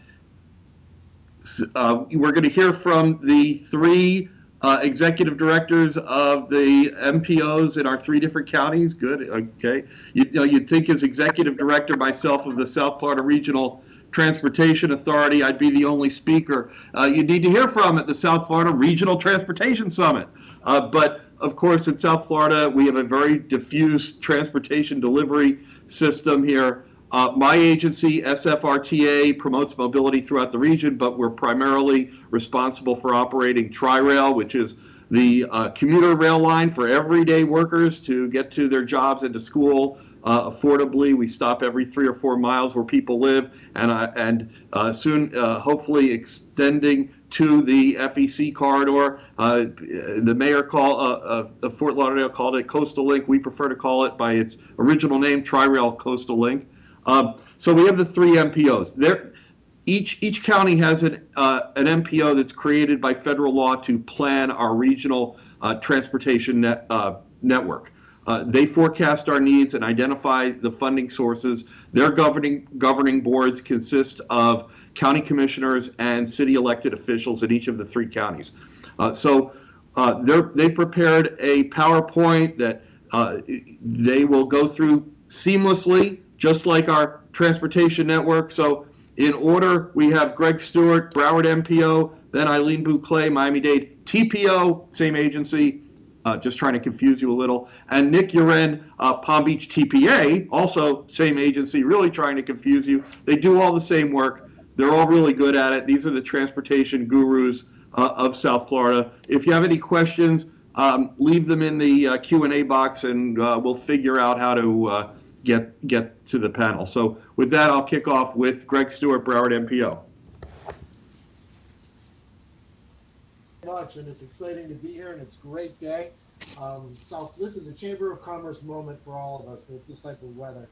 going to hear from the three executive directors of the MPOs in our three different counties. Good. Okay. You'd think as executive director myself of the South Florida Regional Transportation Authority, I'd be the only speaker you need to hear from at the South Florida Regional Transportation Summit. But of course, in South Florida, we have a very diffuse transportation delivery system here. My agency, SFRTA, promotes mobility throughout the region, but we're primarily responsible for operating Tri-Rail, which is the commuter rail line for everyday workers to get to their jobs and to school affordably. We stop every 3 or 4 miles where people live, and soon, hopefully, extending to the FEC corridor. The mayor of Fort Lauderdale called it Coastal Link. We prefer to call it by its original name, Tri-Rail Coastal Link. So we have the three MPOs. each county has an MPO that's created by federal law to plan our regional transportation network. They forecast our needs and identify the funding sources. Their governing boards consist of county commissioners and city elected officials in each of the 3 counties. They've prepared a PowerPoint that they will go through seamlessly, just like our transportation network. So in order, we have Greg Stewart, Broward MPO, then Eileen Bouclé, Miami-Dade TPO, same agency, just trying to confuse you a little, and Nick Uren, Palm Beach TPA, also same agency, really trying to confuse you. They do all the same work. They're all really good at it. These are the transportation gurus of South Florida. If you have any questions, leave them in the Q&A box, and we'll figure out how to get to the panel. So with that, I'll kick off with Greg Stewart, Broward MPO. Much, and it's exciting to be here, and it's a great day. This is a Chamber of Commerce moment for all of us with this type of weather.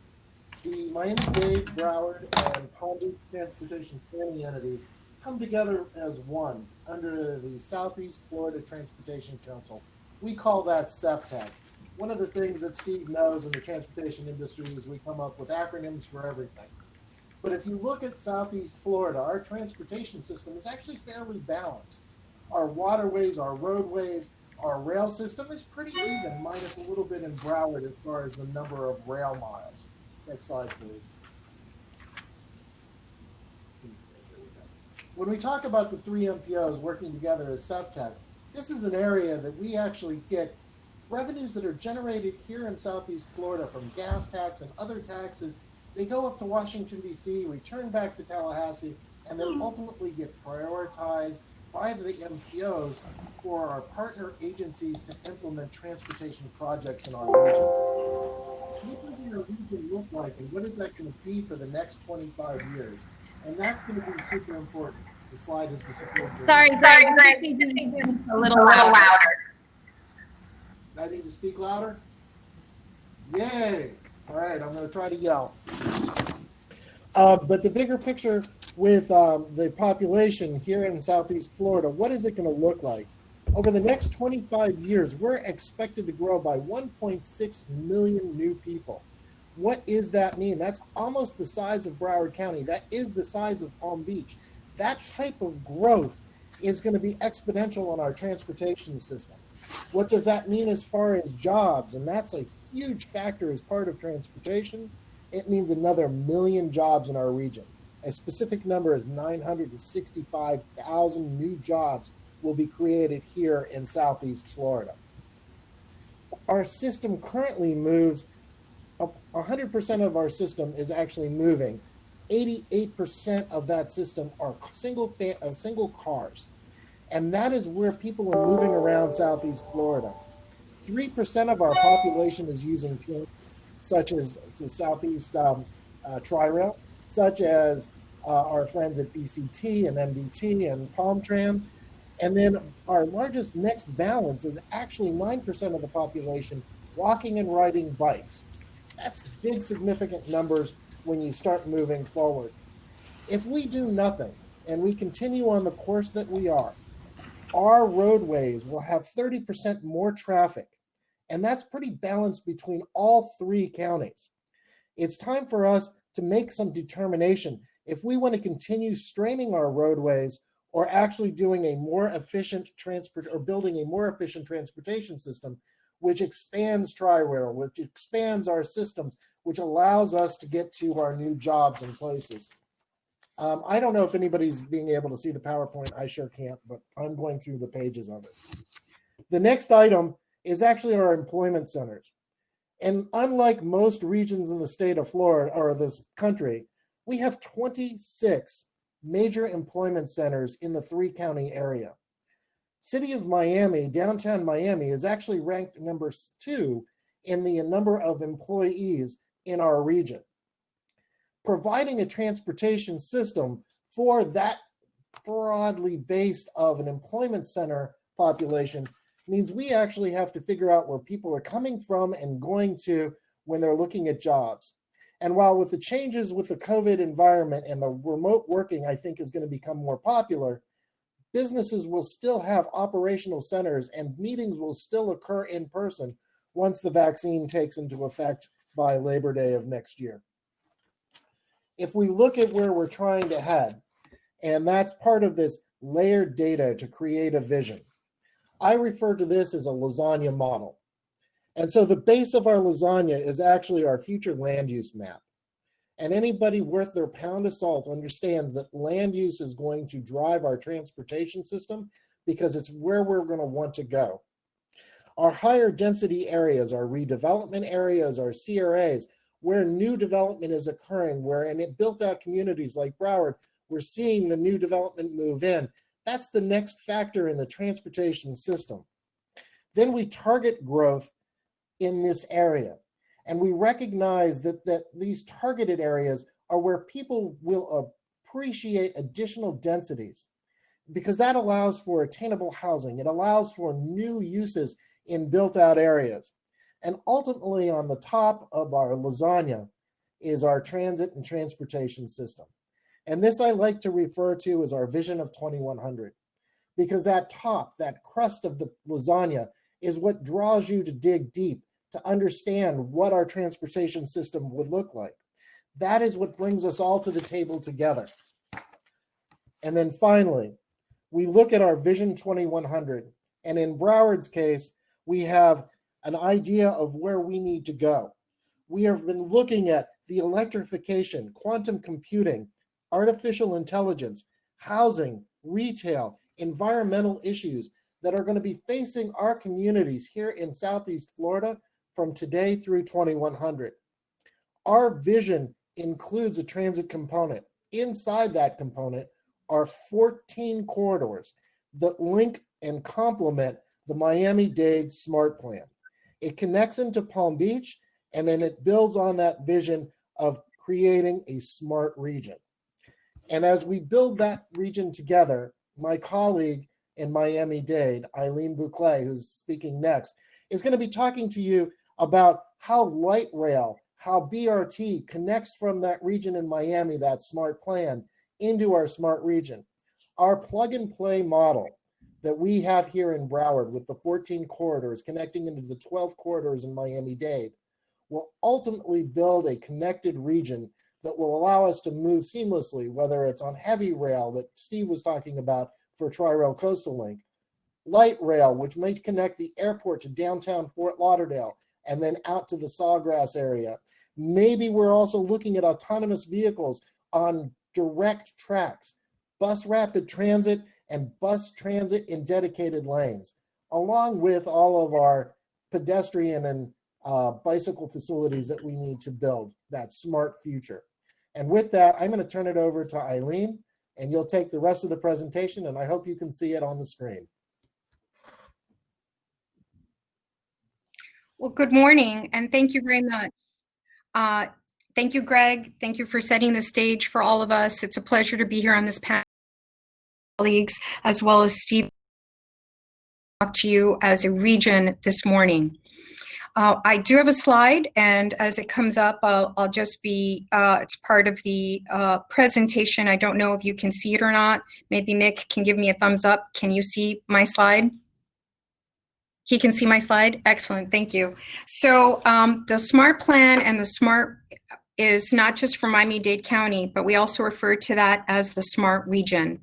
The Miami-Dade, Broward, and Palm Beach Transportation Planning entities come together as one under the Southeast Florida Transportation Council. We call that SFTAC. One of the things that Steve knows in the transportation industry is we come up with acronyms for everything. But if you look at Southeast Florida, our transportation system is actually fairly balanced. Our waterways, our roadways, our rail system is pretty even, minus a little bit in Broward as far as the number of rail miles. Next slide, please. When we talk about the 3 MPOs working together as SFTAC, this is an area that we actually get revenues that are generated here in Southeast Florida from gas tax and other taxes. They go up to Washington, D.C., return back to Tallahassee, and then ultimately get prioritized by the MPOs for our partner agencies to implement transportation projects in our region. What does our region look like, and what is that going to be for the next 25 years? And that's going to be super important. The slide is disappeared. Sorry, a little louder. I need to speak louder? Yay! All right, I'm going to try to yell. But the bigger picture with the population here in Southeast Florida, what is it going to look like? Over the next 25 years, we're expected to grow by 1.6 million new people. What does that mean? That's almost the size of Broward County. That is the size of Palm Beach. That type of growth is going to be exponential on our transportation system. What does that mean as far as jobs? And that's a huge factor as part of transportation. It means another 1 million jobs in our region. A specific number is 965,000 new jobs will be created here in Southeast Florida. Our system currently moves, 100% of our system is actually moving. 88% of that system are single cars. And that is where people are moving around Southeast Florida. 3% of our population is using transit, such as the Southeast Tri-Rail, such as our friends at BCT and MDT and PalmTran. And then our largest next balance is actually 9% of the population walking and riding bikes. That's big, significant numbers when you start moving forward. If we do nothing and we continue on the course that we are, our roadways will have 30% more traffic. And that's pretty balanced between all 3 counties. It's time for us to make some determination if we want to continue straining our roadways or actually doing a more efficient building a more efficient transportation system, which expands Tri-Rail, which expands our systems, which allows us to get to our new jobs and places. I don't know if anybody's being able to see the PowerPoint. I sure can't, but I'm going through the pages of it. The next item is actually our employment centers. And unlike most regions in the state of Florida or this country, we have 26 major employment centers in the 3-county area. City of Miami, downtown Miami, is actually ranked number 2 in the number of employees in our region. Providing a transportation system for that broadly based of an employment center population means we actually have to figure out where people are coming from and going to when they're looking at jobs. And while with the changes with the COVID environment and the remote working, I think is going to become more popular, businesses will still have operational centers and meetings will still occur in person once the vaccine takes into effect by Labor Day of next year. If we look at where we're trying to head, and that's part of this layered data to create a vision, I refer to this as a lasagna model. And so the base of our lasagna is actually our future land use map. And anybody worth their pound of salt understands that land use is going to drive our transportation system because it's where we're going to want to go. Our higher density areas, our redevelopment areas, our CRAs, where new development is occurring, where and it built out communities like Broward, we're seeing the new development move in. That's the next factor in the transportation system. Then we target growth in this area. And we recognize that these targeted areas are where people will appreciate additional densities because that allows for attainable housing. It allows for new uses in built out areas. And ultimately on the top of our lasagna is our transit and transportation system. And this I like to refer to as our vision of 2100 because that top, that crust of the lasagna is what draws you to dig deep to understand what our transportation system would look like. That is what brings us all to the table together. And then finally, we look at our Vision 2100, and in Broward's case, we have an idea of where we need to go. We have been looking at the electrification, quantum computing, artificial intelligence, housing, retail, environmental issues that are going to be facing our communities here in Southeast Florida from today through 2100. Our vision includes a transit component. Inside that component are 14 corridors that link and complement the Miami-Dade SMART Plan. It connects into Palm Beach, and then it builds on that vision of creating a smart region. And as we build that region together, my colleague in Miami-Dade, Eileen Bouclet, who's speaking next, is going to be talking to you about how light rail, how BRT connects from that region in Miami, that smart plan, into our smart region. Our plug and play model that we have here in Broward with the 14 corridors connecting into the 12 corridors in Miami-Dade will ultimately build a connected region that will allow us to move seamlessly, whether it's on heavy rail that Steve was talking about for Tri-Rail Coastal Link, light rail, which may connect the airport to downtown Fort Lauderdale, and then out to the Sawgrass area. Maybe we're also looking at autonomous vehicles on direct tracks, bus rapid transit and bus transit in dedicated lanes, along with all of our pedestrian and bicycle facilities that we need to build that smart future. And with that, I'm going to turn it over to Eileen, and you'll take the rest of the presentation, and I hope you can see it on the screen. Well, good morning, and thank you very much. Thank you, Greg. Thank you for setting the stage for all of us. It's a pleasure to be here on this panel, colleagues, as well as Steve, talk to you as a region this morning. I do have a slide, and as it comes up, I'll just be, it's part of the presentation. I don't know if you can see it or not. Maybe Nick can give me a thumbs up. Can you see my slide? He can see my slide? Excellent, thank you. So the SMART plan and the SMART is not just for Miami-Dade County, but we also refer to that as the SMART region.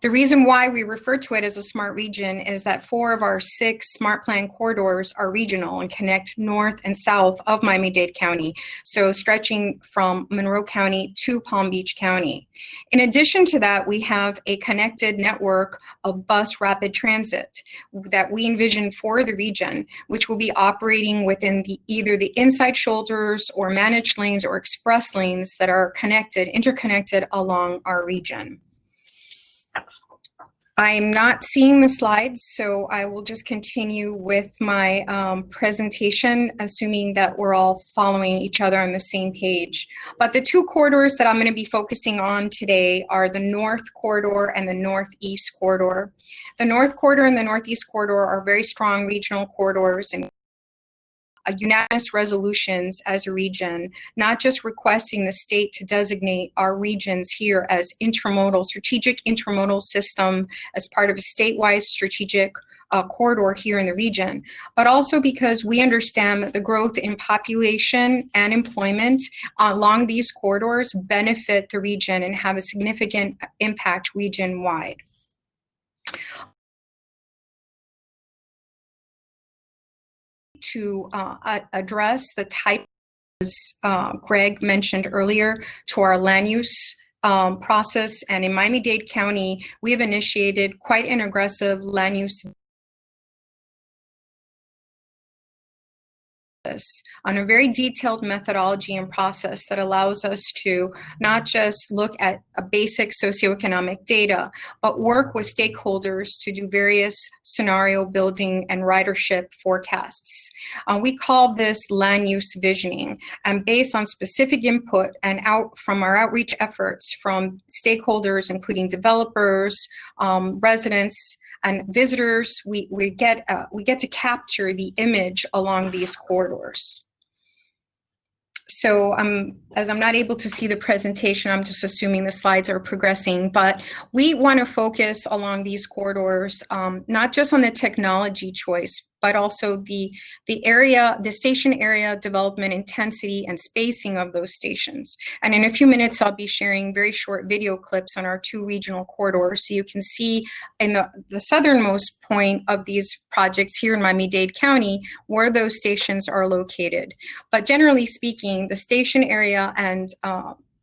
The reason why we refer to it as a SMART region is that 4 of our 6 SMART plan corridors are regional and connect north and south of Miami-Dade County, so stretching from Monroe County to Palm Beach County. In addition to that, we have a connected network of bus rapid transit that we envision for the region, which will be operating within either the inside shoulders or managed lanes or express lanes that are interconnected along our region. I'm not seeing the slides, so I will just continue with my presentation, assuming that we're all following each other on the same page. But the 2 corridors that I'm going to be focusing on today are the North Corridor and the Northeast Corridor. The North Corridor and the Northeast Corridor are very strong regional corridors, and unanimous resolutions as a region, not just requesting the state to designate our regions here as strategic intermodal system as part of a statewide strategic corridor here in the region, but also because we understand that the growth in population and employment along these corridors benefit the region and have a significant impact region-wide. To address the type, as Greg mentioned earlier, to our land use process, and in Miami-Dade County, we have initiated quite an aggressive land use on a very detailed methodology and process that allows us to not just look at a basic socioeconomic data, but work with stakeholders to do various scenario building and ridership forecasts. We call this land use visioning, and based on specific input and out from our outreach efforts from stakeholders, including developers, residents, and visitors, we get to capture the image along these corridors. So as I'm not able to see the presentation, I'm just assuming the slides are progressing, but we want to focus along these corridors, not just on the technology choice, but also the station area development intensity and spacing of those stations. And in a few minutes, I'll be sharing very short video clips on our 2 regional corridors, so you can see in the southernmost point of these projects here in Miami-Dade County where those stations are located. But generally speaking, the station area and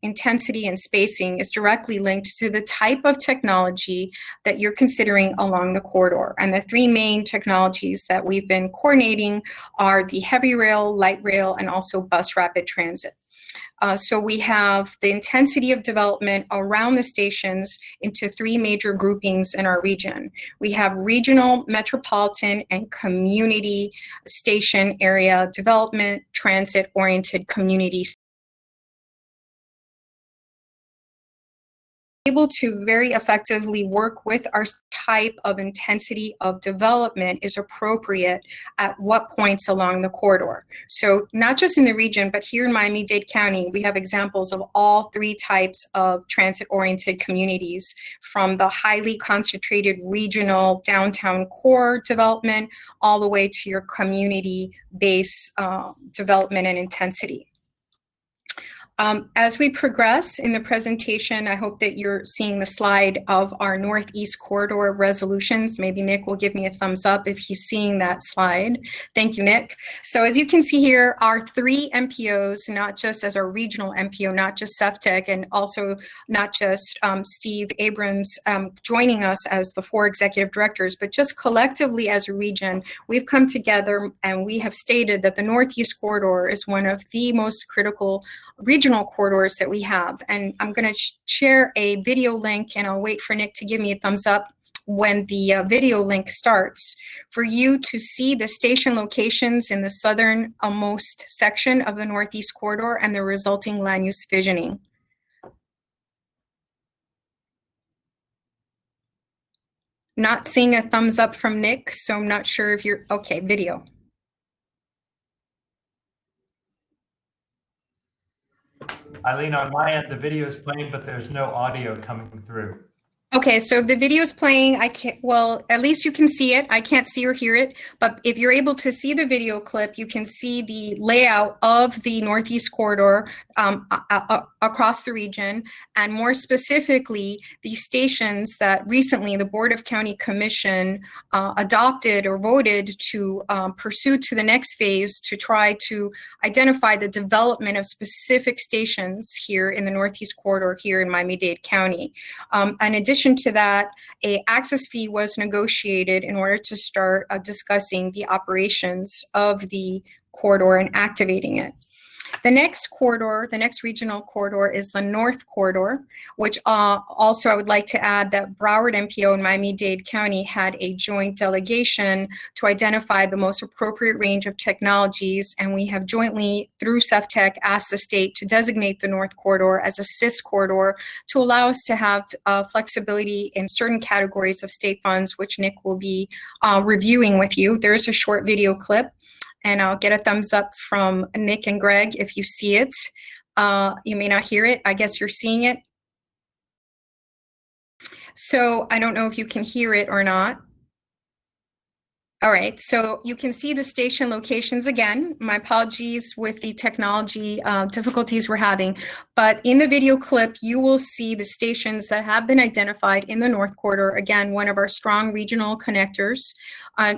intensity and spacing is directly linked to the type of technology that you're considering along the corridor. And the 3 main technologies that we've been coordinating are the heavy rail, light rail, and also bus rapid transit. So we have the intensity of development around the stations into 3 major groupings in our region. We have regional, metropolitan, and community station area development, transit-oriented communities. Able to very effectively work with our type of intensity of development is appropriate at what points along the corridor. So not just in the region, but here in Miami-Dade County, we have examples of all 3 types of transit-oriented communities, from the highly concentrated regional downtown core development all the way to your community-based development and intensity. As we progress in the presentation, I hope that you're seeing the slide of our Northeast Corridor resolutions. Maybe Nick will give me a thumbs up if he's seeing that slide. Thank you, Nick. So as you can see here, our 3 MPOs, not just as our regional MPO, not just CEFTEC, and also not just Steve Abrams joining us as the 4 executive directors, but just collectively as a region, we've come together and we have stated that the Northeast Corridor is one of the most critical regional corridors that we have. And I'm going to share a video link, and I'll wait for Nick to give me a thumbs up when the video link starts for you to see the station locations in the southernmost section of the Northeast Corridor and the resulting land use visioning. Not seeing a thumbs up from Nick, so I'm not sure if you're, okay, video. Eileen, on my end, the video is playing, but there's no audio coming through. Okay, so if the video is playing, I can't, well, at least you can see it. I can't see or hear it, but if you're able to see the video clip, you can see the layout of the Northeast Corridor across the region, and more specifically, the stations that recently the Board of County Commission adopted or voted to pursue to the next phase to try to identify the development of specific stations here in the Northeast Corridor here in Miami-Dade County. In addition to that, an access fee was negotiated in order to start discussing the operations of the corridor and activating it. The next corridor, the next regional corridor, is the North Corridor, which also I would like to add that Broward MPO and Miami-Dade County had a joint delegation to identify the most appropriate range of technologies, and we have jointly, through CEFTEC, asked the state to designate the North Corridor as a CIS corridor to allow us to have flexibility in certain categories of state funds, which Nick will be reviewing with you. There's a short video clip. and I'll get a thumbs up from Nick and Greg if you see it. You may not hear it. I guess you're seeing it. So I don't know if you can hear it or not. All right, so you can see the station locations again. My apologies with the technology difficulties we're having, but in the video clip, you will see the stations that have been identified in the North Corridor, again, one of our strong regional connectors,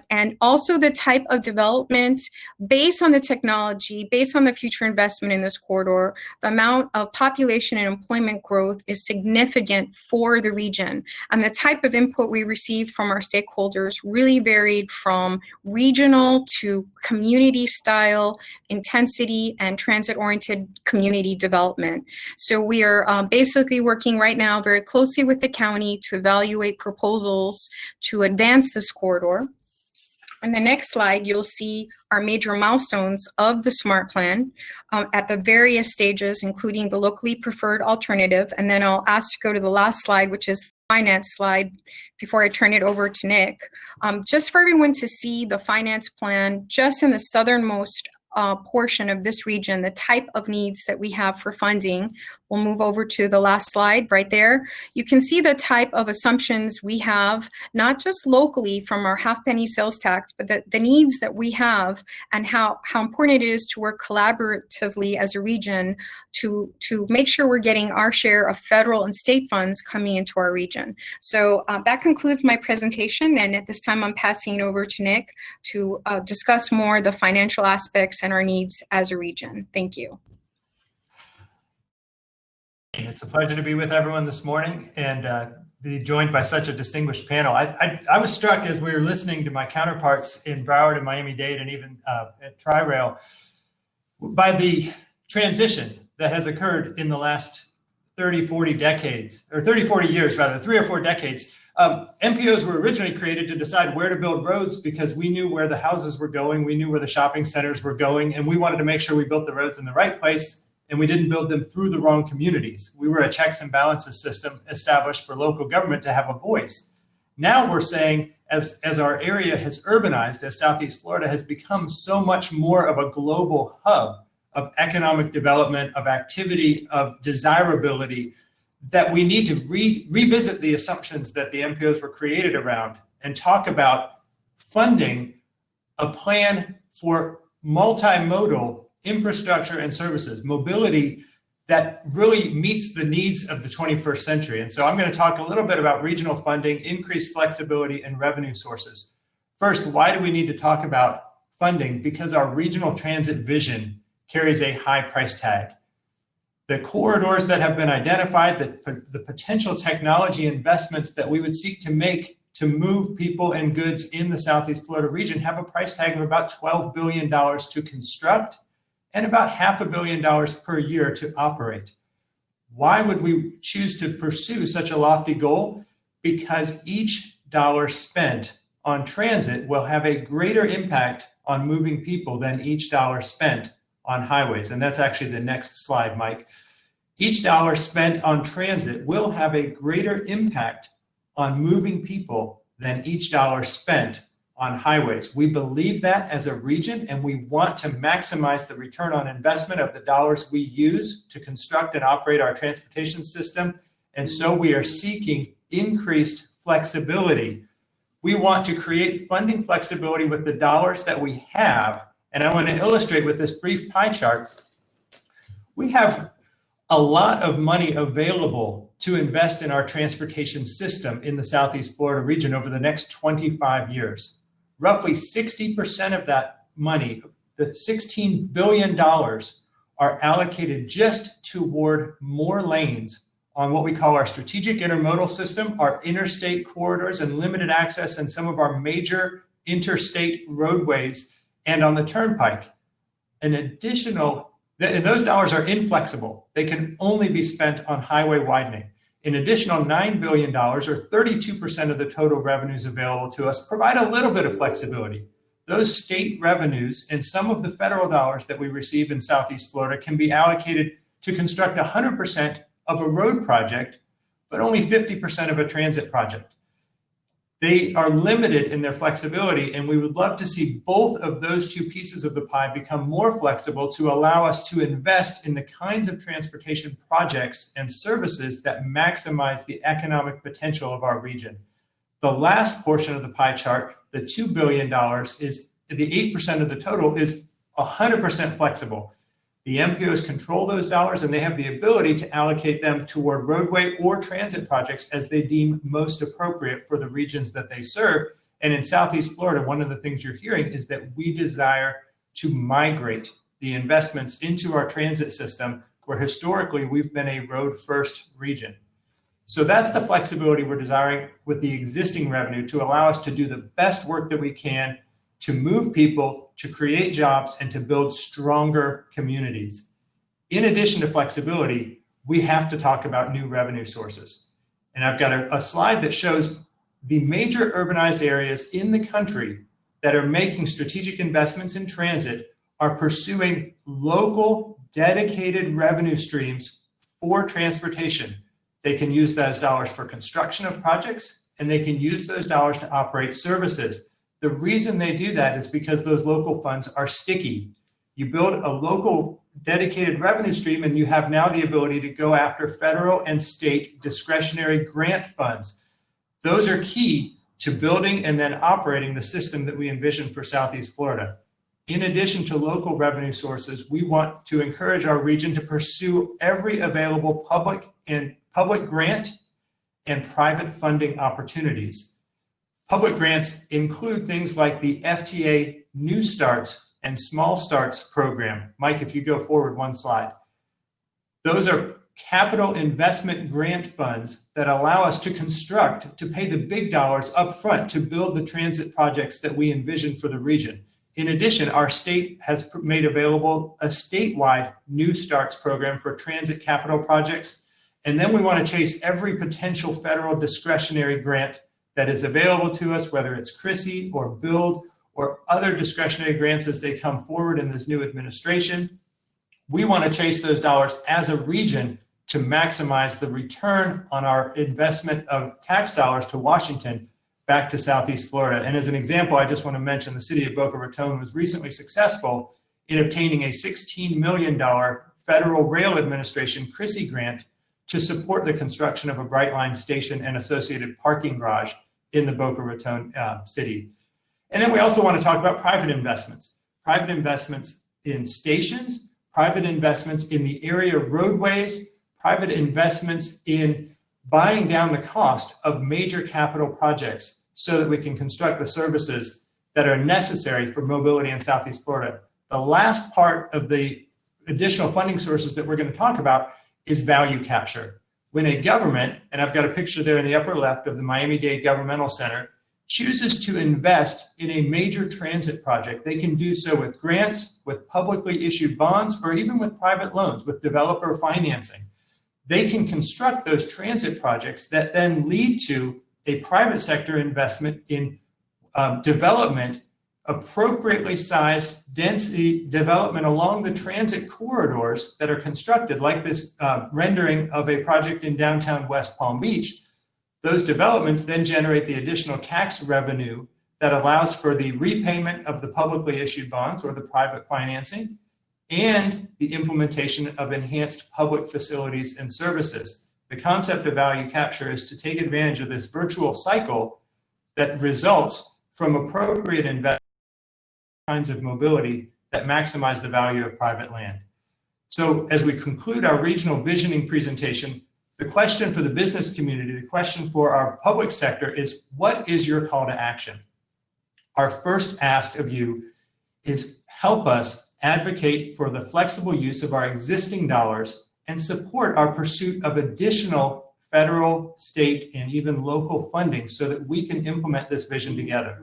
and also the type of development based on the technology, based on the future investment in this corridor. The amount of population and employment growth is significant for the region, and the type of input we received from our stakeholders really varied from regional to community style, intensity, and transit-oriented community development. So we are basically working right now very closely with the county to evaluate proposals to advance this corridor. On the next slide, you'll see our major milestones of the SMART plan at the various stages, including the locally preferred alternative. And then I'll ask to go to the last slide, which is the finance slide, before I turn it over to Nick. Just for everyone to see the finance plan, just in the southernmost portion of this region, the type of needs that we have for funding. We'll move over to the last slide right there. You can see the type of assumptions we have, not just locally from our half-penny sales tax, but the needs that we have and how important it is to work collaboratively as a region to make sure we're getting our share of federal and state funds coming into our region. So that concludes my presentation, and at this time I'm passing it over to Nick to discuss more the financial aspects and our needs as a region. Thank you. It's a pleasure to be with everyone this morning and be joined by such a distinguished panel. I was struck as we were listening to my counterparts in Broward and Miami-Dade and even at Tri-Rail by the transition that has occurred in the last 30, 40 decades, or 30, 40 years rather, 3 or 4 decades. MPOs were originally created to decide where to build roads because we knew where the houses were going, we knew where the shopping centers were going, and we wanted to make sure we built the roads in the right place and we didn't build them through the wrong communities. We were a checks and balances system established for local government to have a voice. Now we're saying, as our area has urbanized, as Southeast Florida has become so much more of a global hub of economic development, of activity, of desirability, that we need to revisit the assumptions that the MPOs were created around and talk about funding a plan for multimodal infrastructure and services, mobility that really meets the needs of the 21st century. And so I'm going to talk a little bit about regional funding, increased flexibility, and revenue sources. First, why do we need to talk about funding? Because our regional transit vision carries a high price tag. The corridors that have been identified, the potential technology investments that we would seek to make to move people and goods in the Southeast Florida region have a price tag of about $12 billion to construct and about $500 million per year to operate. Why would we choose to pursue such a lofty goal? Because each dollar spent on transit will have a greater impact on moving people than each dollar spent on highways. And that's actually the next slide, Mike. Each dollar spent on transit will have a greater impact on moving people than each dollar spent on highways. We believe that as a region, and we want to maximize the return on investment of the dollars we use to construct and operate our transportation system. And so we are seeking increased flexibility. We want to create funding flexibility with the dollars that we have. And I want to illustrate with this brief pie chart. We have a lot of money available to invest in our transportation system in the Southeast Florida region over the next 25 years. Roughly 60% of that money, the $16 billion, are allocated just toward more lanes on what we call our strategic intermodal system, our interstate corridors and limited access, and some of our major interstate roadways, and on the turnpike. An additional, and those dollars are inflexible. They can only be spent on highway widening. An additional $9 billion, or 32% of the total revenues available to us, provide a little bit of flexibility. Those state revenues and some of the federal dollars that we receive in Southeast Florida can be allocated to construct 100% of a road project, but only 50% of a transit project. They are limited in their flexibility, and we would love to see both of those two pieces of the pie become more flexible to allow us to invest in the kinds of transportation projects and services that maximize the economic potential of our region. The last portion of the pie chart, the $2 billion, is the 8% of the total is 100% flexible. The MPOs control those dollars, and they have the ability to allocate them toward roadway or transit projects as they deem most appropriate for the regions that they serve. And in Southeast Florida, one of the things you're hearing is that we desire to migrate the investments into our transit system, where historically we've been a road-first region. So that's the flexibility we're desiring with the existing revenue to allow us to do the best work that we can to move people, to create jobs, and to build stronger communities. In addition to flexibility, we have to talk about new revenue sources. And I've got a slide that shows the major urbanized areas in the country that are making strategic investments in transit are pursuing local dedicated revenue streams for transportation. They can use those dollars for construction of projects, and they can use those dollars to operate services. The reason they do that is because those local funds are sticky. You build a local dedicated revenue stream, and you have now the ability to go after federal and state discretionary grant funds. Those are key to building and then operating the system that we envision for Southeast Florida. In addition to local revenue sources, we want to encourage our region to pursue every available public grant and private funding opportunities. Public grants include things like the FTA New Starts and Small Starts program. Mike, if you go forward one slide. Those are capital investment grant funds that allow us to construct, to pay the big dollars up front to build the transit projects that we envision for the region. In addition, our state has made available a statewide New Starts program for transit capital projects. And then we want to chase every potential federal discretionary grant that is available to us, whether it's CRISI or BUILD or other discretionary grants as they come forward in this new administration. We want to chase those dollars as a region to maximize the return on our investment of tax dollars to Washington back to Southeast Florida. And as an example, I just want to mention the city of Boca Raton was recently successful in obtaining a $16 million Federal Rail Administration CRISI grant to support the construction of a Brightline station and associated parking garage in the Boca Raton city. And then we also want to talk about private investments in stations, private investments in the area of roadways, private investments in buying down the cost of major capital projects so that we can construct the services that are necessary for mobility in Southeast Florida. The last part of the additional funding sources that we're going to talk about is value capture. When a government, and I've got a picture there in the upper left of the Miami-Dade Governmental Center, chooses to invest in a major transit project, they can do so with grants, with publicly issued bonds, or even with private loans, with developer financing. They can construct those transit projects that then lead to a private sector investment in development, appropriately sized density development along the transit corridors that are constructed, like this rendering of a project in downtown West Palm Beach. Those developments then generate the additional tax revenue that allows for the repayment of the publicly issued bonds or the private financing and the implementation of enhanced public facilities and services. The concept of value capture is to take advantage of this virtual cycle that results from appropriate investment kinds of mobility that maximize the value of private land. So as we conclude our regional visioning presentation, the question for the business community, the question for our public sector is, what is your call to action? Our first ask of you is help us advocate for the flexible use of our existing dollars and support our pursuit of additional federal, state, and even local funding so that we can implement this vision together.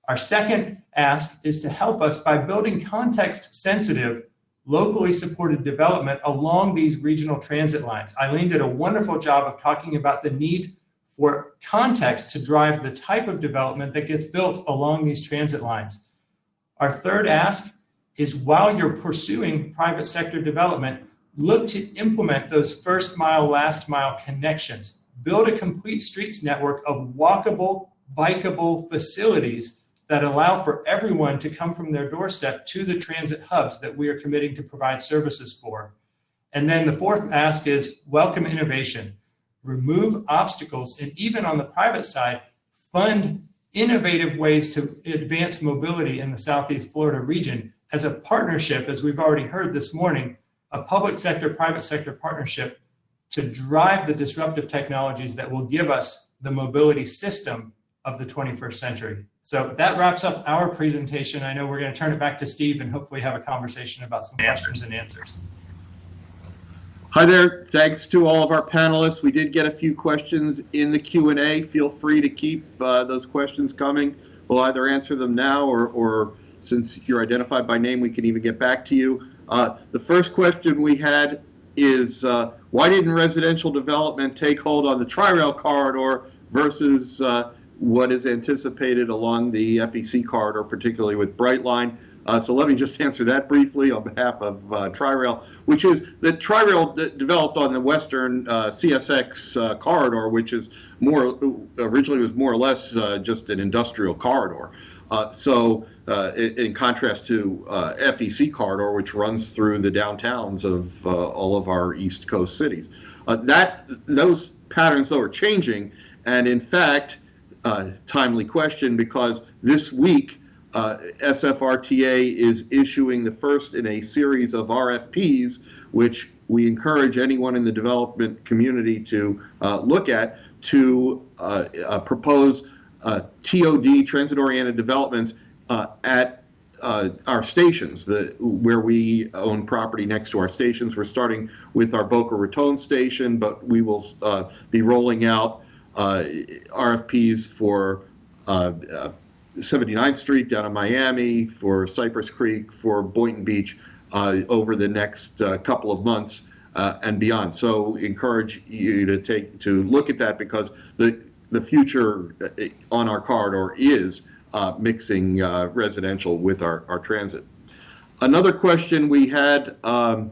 Our second ask is to help us by building context-sensitive, locally supported development along these regional transit lines. Eileen did a wonderful job of talking about the need for context to drive the type of development that gets built along these transit lines. Our third ask is, while you're pursuing private sector development, look to implement those first mile, last mile connections. Build a complete streets network of walkable, bikeable facilities that allow for everyone to come from their doorstep to the transit hubs that we are committing to provide services for. And then the fourth ask is welcome innovation, remove obstacles, and even on the private side, fund innovative ways to advance mobility in the Southeast Florida region as a partnership, as we've already heard this morning, a public sector, private sector partnership to drive the disruptive technologies that will give us the mobility system of the 21st century. So that wraps up our presentation. I know we're going to turn it back to Steve and hopefully have a conversation about some questions and answers. Hi there. Thanks to all of our panelists. We did get a few questions in the Q&A. Feel free to keep those questions coming. We'll either answer them now or since you're identified by name, we can even get back to you. The first question we had is why didn't residential development take hold on the Tri-Rail corridor versus what is anticipated along the FEC corridor, particularly with Brightline? So let me just answer that briefly on behalf of Tri-Rail, which is that Tri-Rail developed on the western CSX corridor, which is originally was more or less just an industrial corridor. So in contrast to FEC corridor, which runs through the downtowns of all of our East Coast cities. Those patterns, though, are changing. And in fact, timely question, because this week, SFRTA is issuing the first in a series of RFPs, which we encourage anyone in the development community to look at, to propose TOD, transit-oriented developments, at our stations, where we own property next to our stations. We're starting with our Boca Raton station, but we will be rolling out RFPs for 79th Street down in Miami, for Cypress Creek, for Boynton Beach over the next couple of months and beyond. So encourage you to look at that, because the future on our corridor is mixing residential with our transit. Another question we had, why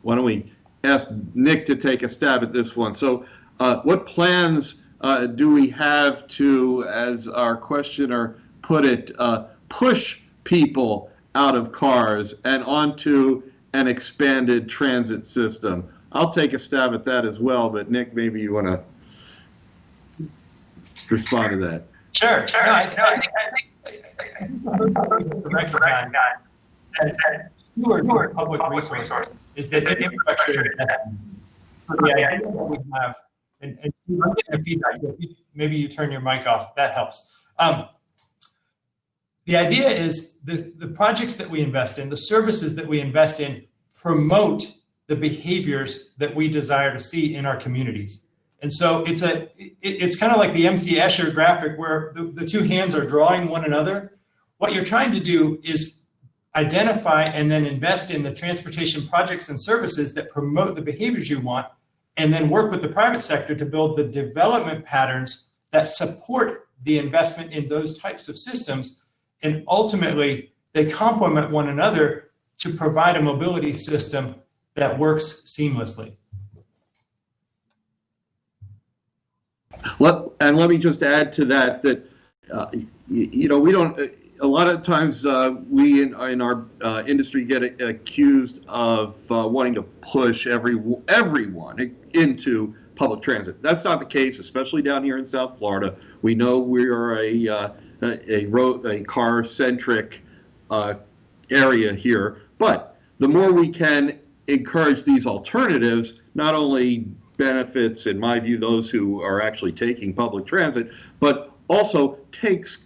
don't we ask Nick to take a stab at this one? So what plans do we have to, as our questioner put it, push people out of cars and onto an expanded transit system? I'll take a stab at that as well, but Nick, maybe you want to respond to that. Sure. No, I think recognize as steward of public resources is that infrastructure is the idea that we have, and I'm getting feedback, so maybe you turn your mic off, that helps. The idea is the projects that we invest in, the services that we invest in, promote the behaviors that we desire to see in our communities. And so it's kind of like the MC Escher graphic where the two hands are drawing one another. What you're trying to do is identify and then invest in the transportation projects and services that promote the behaviors you want, and then work with the private sector to build the development patterns that support the investment in those types of systems. And ultimately, they complement one another to provide a mobility system that works seamlessly. Let me just add to that we don't. A lot of times we in our industry get accused of wanting to push everyone into public transit. That's not the case, especially down here in South Florida. We know we are a car-centric area here, but the more we can encourage these alternatives, not only benefits, in my view, those who are actually taking public transit, but also takes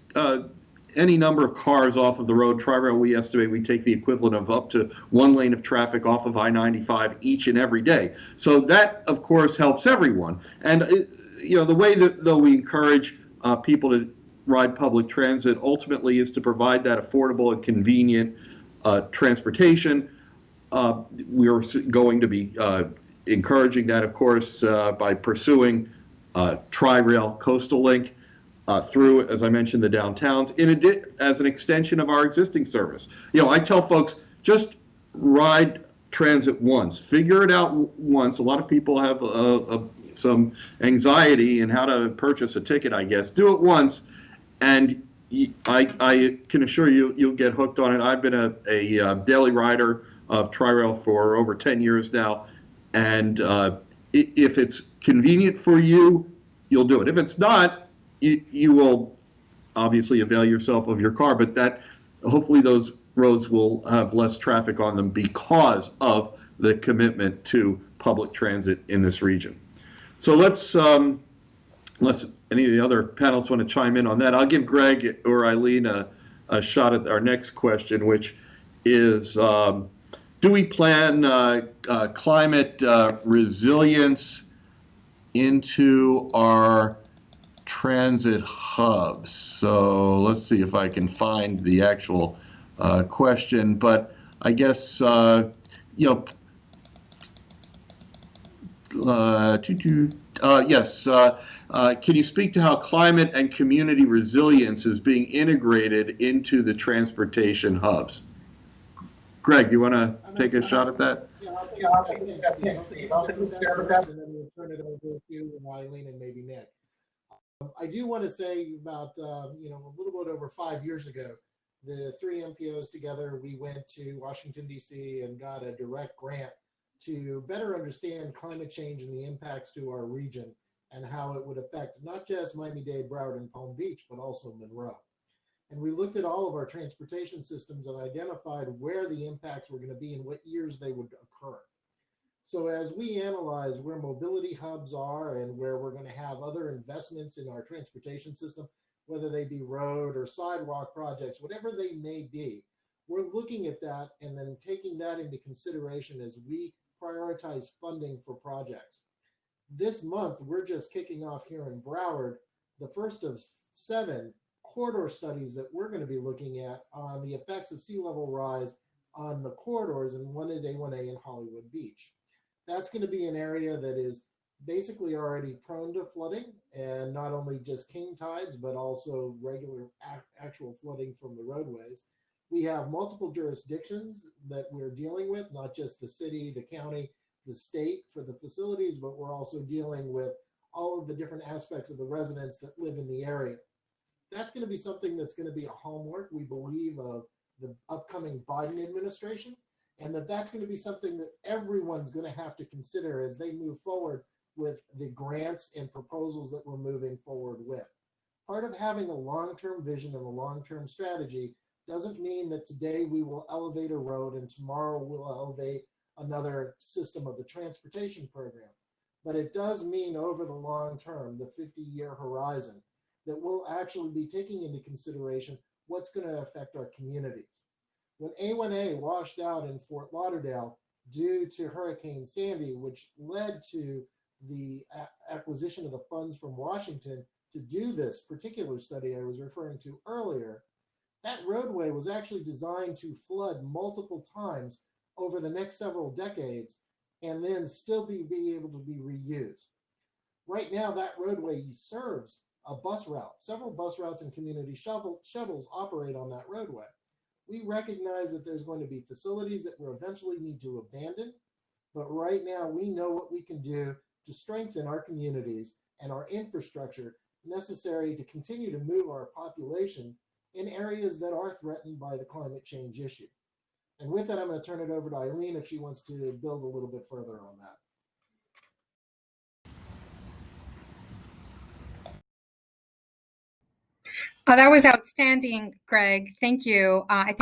any number of cars off of the road. Tri-Rail, we estimate we take the equivalent of up to 1 lane of traffic off of I-95 each and every day. So that, of course, helps everyone. And the way that though we encourage people to ride public transit ultimately is to provide that affordable and convenient transportation. We're going to be encouraging that, of course, by pursuing Tri-Rail Coastal Link through, as I mentioned, the downtowns, as an extension of our existing service. I tell folks, just ride transit once, figure it out once. A lot of people have some anxiety in how to purchase a ticket, I guess. Do it once, and I can assure you, you'll get hooked on it. I've been a daily rider of Tri-Rail for over 10 years now, and if it's convenient for you, you'll do it. If it's not, you will obviously avail yourself of your car, but that hopefully those roads will have less traffic on them because of the commitment to public transit in this region. So let's, unless any of the other panelists want to chime in on that, I'll give Greg or Eileen a shot at our next question, which is, do we plan climate resilience into our transit hubs? So let's see if I can find the actual question, but I guess, yes, can you speak to how climate and community resilience is being integrated into the transportation hubs? Greg, you want to take a shot at that? Yeah, I'll take it. Thanks, Steve. I'll take a shot at that, and then we'll turn it over to you and Eileen and maybe Nick. I do want to say about, a little bit over 5 years ago, the three MPOs together, we went to Washington, D.C. and got a direct grant to better understand climate change and the impacts to our region and how it would affect not just Miami-Dade, Broward, and Palm Beach, but also Monroe. And we looked at all of our transportation systems and identified where the impacts were going to be and what years they would occur. So as we analyze where mobility hubs are and where we're going to have other investments in our transportation system, whether they be road or sidewalk projects, whatever they may be, we're looking at that and then taking that into consideration as we prioritize funding for projects. This month, we're just kicking off here in Broward the first of 7 corridor studies that we're going to be looking at on the effects of sea level rise on the corridors, and one is A1A in Hollywood Beach. That's going to be an area that is basically already prone to flooding, and not only just king tides, but also regular actual flooding from the roadways. We have multiple jurisdictions that we're dealing with, not just the city, the county, the state for the facilities, but we're also dealing with all of the different aspects of the residents that live in the area. That's going to be something that's going to be a hallmark, we believe, of the upcoming Biden administration, and that's going to be something that everyone's going to have to consider as they move forward with the grants and proposals that we're moving forward with. Part of having a long-term vision and a long-term strategy doesn't mean that today we will elevate a road and tomorrow we'll elevate another system of the transportation program. But it does mean over the long term, the 50-year horizon, that we'll actually be taking into consideration what's going to affect our communities. When A1A washed out in Fort Lauderdale due to Hurricane Sandy, which led to the acquisition of the funds from Washington to do this particular study I was referring to earlier, that roadway was actually designed to flood multiple times over the next several decades and then still be able to be reused. Right now, that roadway serves a bus route. Several bus routes and community shuttles operate on that roadway. We recognize that there's going to be facilities that we'll eventually need to abandon, but right now we know what we can do to strengthen our communities and our infrastructure necessary to continue to move our population in areas that are threatened by the climate change issue. And with that, I'm going to turn it over to Eileen if she wants to build a little bit further on that. Oh, that was outstanding, Greg. Thank you. I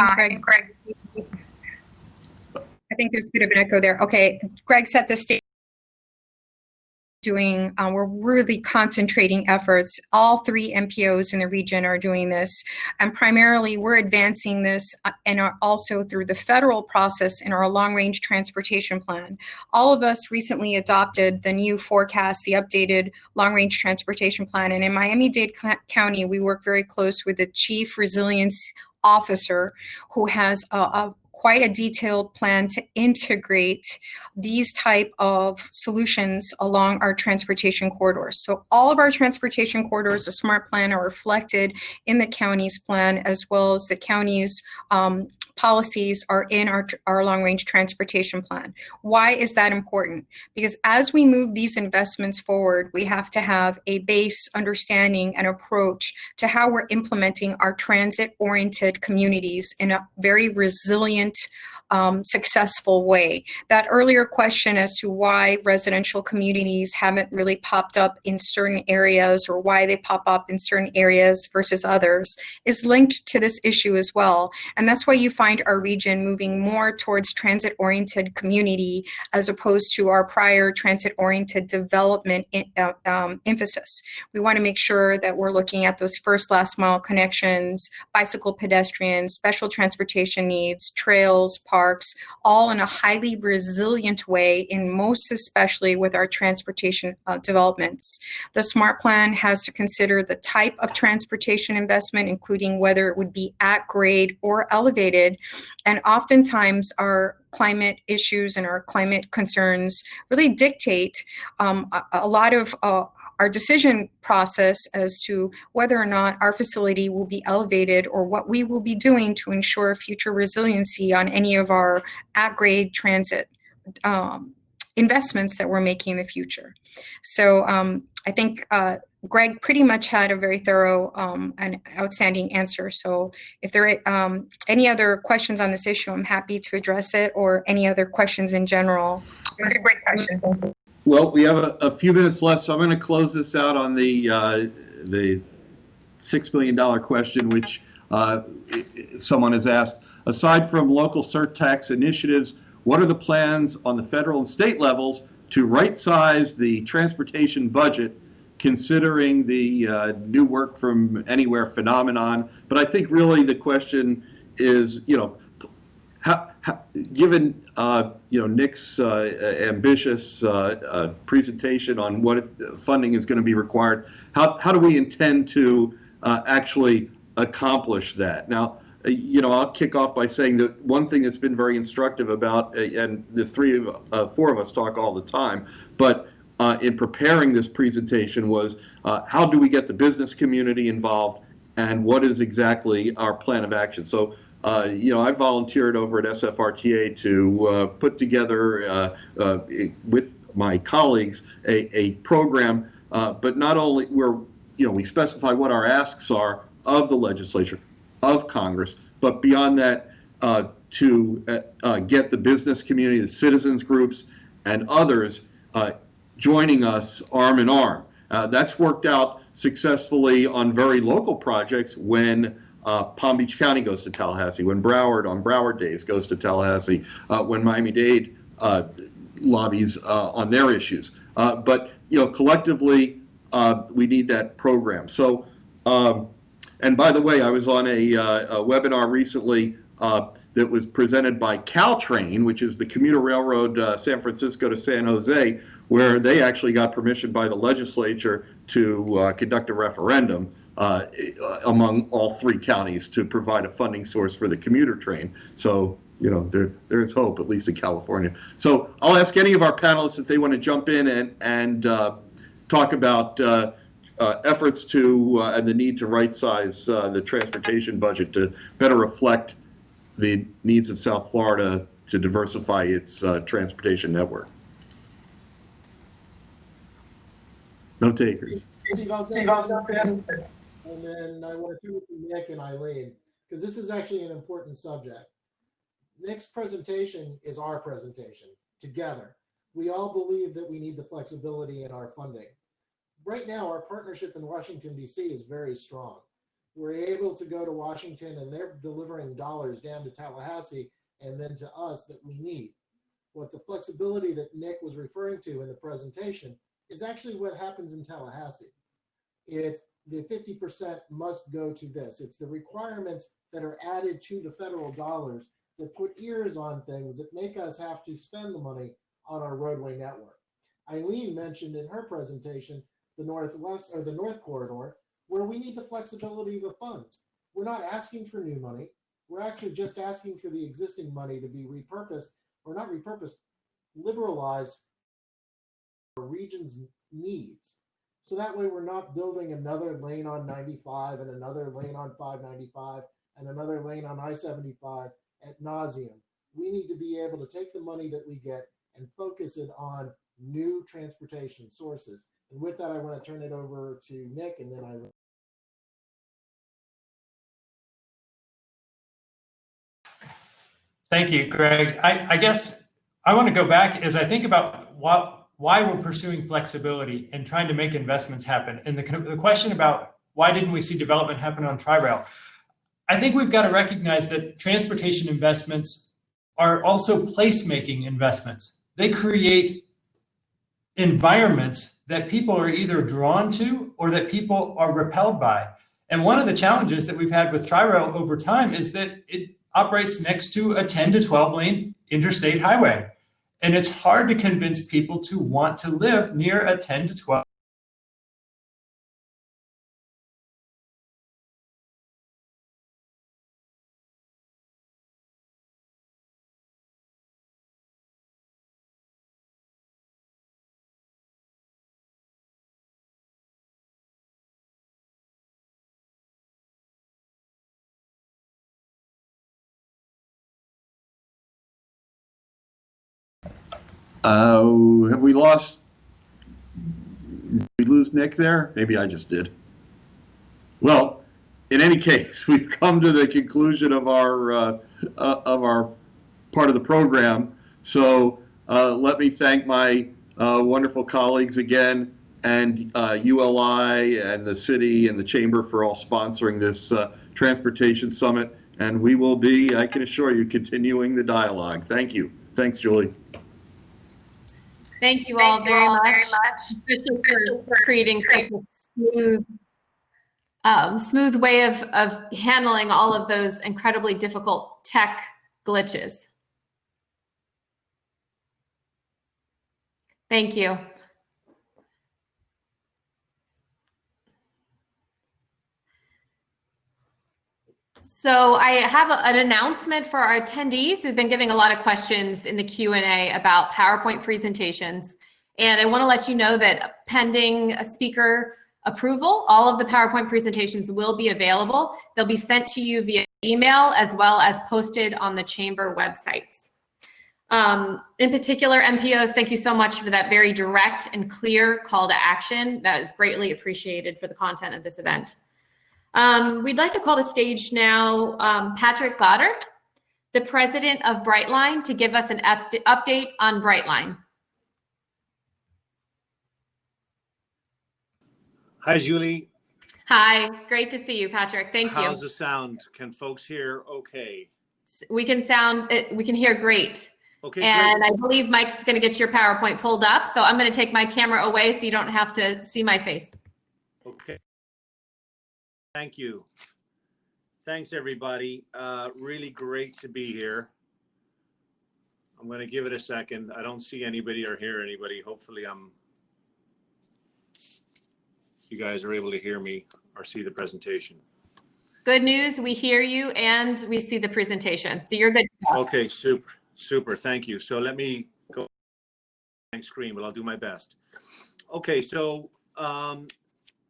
think there's a bit of an echo there. Okay, Greg set the stage. We're really concentrating efforts. All 3 MPOs in the region are doing this, and primarily we're advancing this and are also through the federal process in our long-range transportation plan. All of us recently adopted the new forecast, the updated long-range transportation plan, and in Miami-Dade County, we work very close with the Chief Resilience Officer who has quite a detailed plan to integrate these type of solutions along our transportation corridors. So all of our transportation corridors, the SMART plan, are reflected in the county's plan, as well as the county's policies are in our long-range transportation plan. Why is that important? Because as we move these investments forward, we have to have a base understanding and approach to how we're implementing our transit-oriented communities in a very resilient, successful way. That earlier question as to why residential communities haven't really popped up in certain areas or why they pop up in certain areas versus others is linked to this issue as well. And that's why you find our region moving more towards transit-oriented community as opposed to our prior transit-oriented development emphasis. We want to make sure that we're looking at those first last mile connections, bicycle pedestrians, special transportation needs, trails, parks, all in a highly resilient way, in most especially with our transportation developments. The SMART plan has to consider the type of transportation investment, including whether it would be at grade or elevated. And oftentimes our climate issues and our climate concerns really dictate a lot of our decision process as to whether or not our facility will be elevated or what we will be doing to ensure future resiliency on any of our at-grade transit investments that we're making in the future. So I think Greg pretty much had a very thorough and outstanding answer. So if there are any other questions on this issue, I'm happy to address it, or any other questions in general. It was a great question. Thank you. Well, we have a few minutes left, so I'm going to close this out on the $6 million question, which someone has asked. Aside from local surtax initiatives, what are the plans on the federal and state levels to right-size the transportation budget, considering the new work from anywhere phenomenon? But I think really the question is, given Nick's ambitious presentation on what funding is going to be required, how do we intend to actually accomplish that? Now, I'll kick off by saying that one thing that's been very instructive about, and the four of us talk all the time, but in preparing this presentation was how do we get the business community involved, and what is exactly our plan of action? So I volunteered over at SFRTA to put together with my colleagues a program, but not only where we specify what our asks are of the legislature, of Congress, but beyond that, to get the business community, the citizens groups, and others joining us arm in arm. That's worked out successfully on very local projects when Palm Beach County goes to Tallahassee, when Broward on Broward Days goes to Tallahassee, when Miami-Dade lobbies on their issues. But collectively, we need that program. So, and by the way, I was on a webinar recently that was presented by Caltrain, which is the commuter railroad San Francisco to San Jose, where they actually got permission by the legislature to conduct a referendum among all three counties to provide a funding source for the commuter train. So, there's hope, at least in California. So I'll ask any of our panelists if they want to jump in and talk about efforts to and the need to right-size the transportation budget to better reflect the needs of South Florida to diversify its transportation network. No takers. Steve, I'll jump in, and then I want to turn it to Nick and Eileen, because this is actually an important subject. Nick's presentation is our presentation together. We all believe that we need the flexibility in our funding. Right now, our partnership in Washington, D.C. is very strong. We're able to go to Washington and they're delivering dollars down to Tallahassee and then to us that we need. What the flexibility that Nick was referring to in the presentation is actually what happens in Tallahassee. It's the 50% must go to this. It's the requirements that are added to the federal dollars that put ears on things that make us have to spend the money on our roadway network. Eileen mentioned in her presentation the Northwest or the North Corridor, where we need the flexibility of the funds. We're not asking for new money. We're actually just asking for the existing money to be repurposed, or not repurposed, liberalized for region's needs. So that way we're not building another lane on 95 and another lane on 595 and another lane on I-75 ad nauseum. We need to be able to take the money that we get and focus it on new transportation sources. And with that, I want to turn it over to Nick, and then Thank you, Greg. I guess I want to go back as I think about why we're pursuing flexibility and trying to make investments happen. And the question about why didn't we see development happen on Tri-Rail? I think we've got to recognize that transportation investments are also placemaking investments. They create environments that people are either drawn to or that people are repelled by. And one of the challenges that we've had with Tri-Rail over time is that it operates next to a 10 to 12 lane interstate highway. And it's hard to convince people to want to live near a 10 to 12. Have we lost? Did we lose Nick there? Maybe I just did. Well, in any case, we've come to the conclusion of our part of the program. So let me thank my wonderful colleagues again, and ULI and the city and the chamber for all sponsoring this transportation summit. And we will be, I can assure you, continuing the dialogue. Thank you. Thanks, Julie. Thank you all very much, especially for creating such a smooth way of handling all of those incredibly difficult tech glitches. Thank you. So I have an announcement for our attendees. We've been getting a lot of questions in the Q&A about PowerPoint presentations. And I want to let you know that pending a speaker approval, all of the PowerPoint presentations will be available. They'll be sent to you via email as well as posted on the chamber websites. In particular, MPOs, thank you so much for that very direct and clear call to action. That is greatly appreciated for the content of this event. We'd like to call to stage now Patrick Goddard, the president of Brightline, to give us an update on Brightline. Hi, Julie. Hi, great to see you, Patrick. Thank you. How's the sound? Can folks hear okay? We can hear great. Okay, and great. I believe Mike's going to get your PowerPoint pulled up, so I'm going to take my camera away so you don't have to see my face. Okay. Thank you. Thanks, everybody. Really great to be here. I'm going to give it a second. I don't see anybody or hear anybody. Hopefully, you guys are able to hear me or see the presentation. Good news, we hear you and we see the presentation. So you're good. Okay, super. Thank you. So let me go screen, but I'll do my best. Okay, so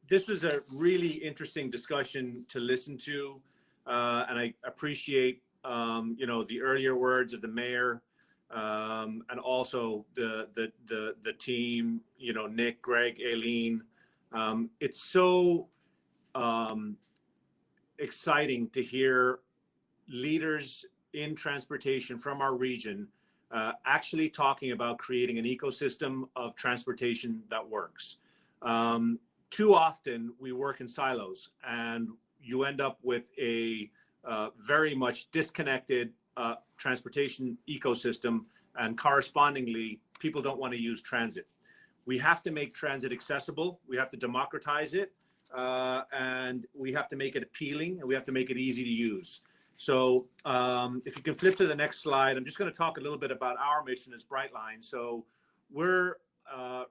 this was a really interesting discussion to listen to, and I appreciate the earlier words of the mayor, and also the team, Nick, Greg, Aileen. It's so exciting to hear leaders in transportation from our region actually talking about creating an ecosystem of transportation that works. Too often we work in silos and you end up with a very much disconnected transportation ecosystem, and correspondingly, people don't want to use transit. We have to make transit accessible. We have to democratize it, and we have to make it appealing, and we have to make it easy to use. So if you can flip to the next slide, I'm just going to talk a little bit about our mission as Brightline. So we're a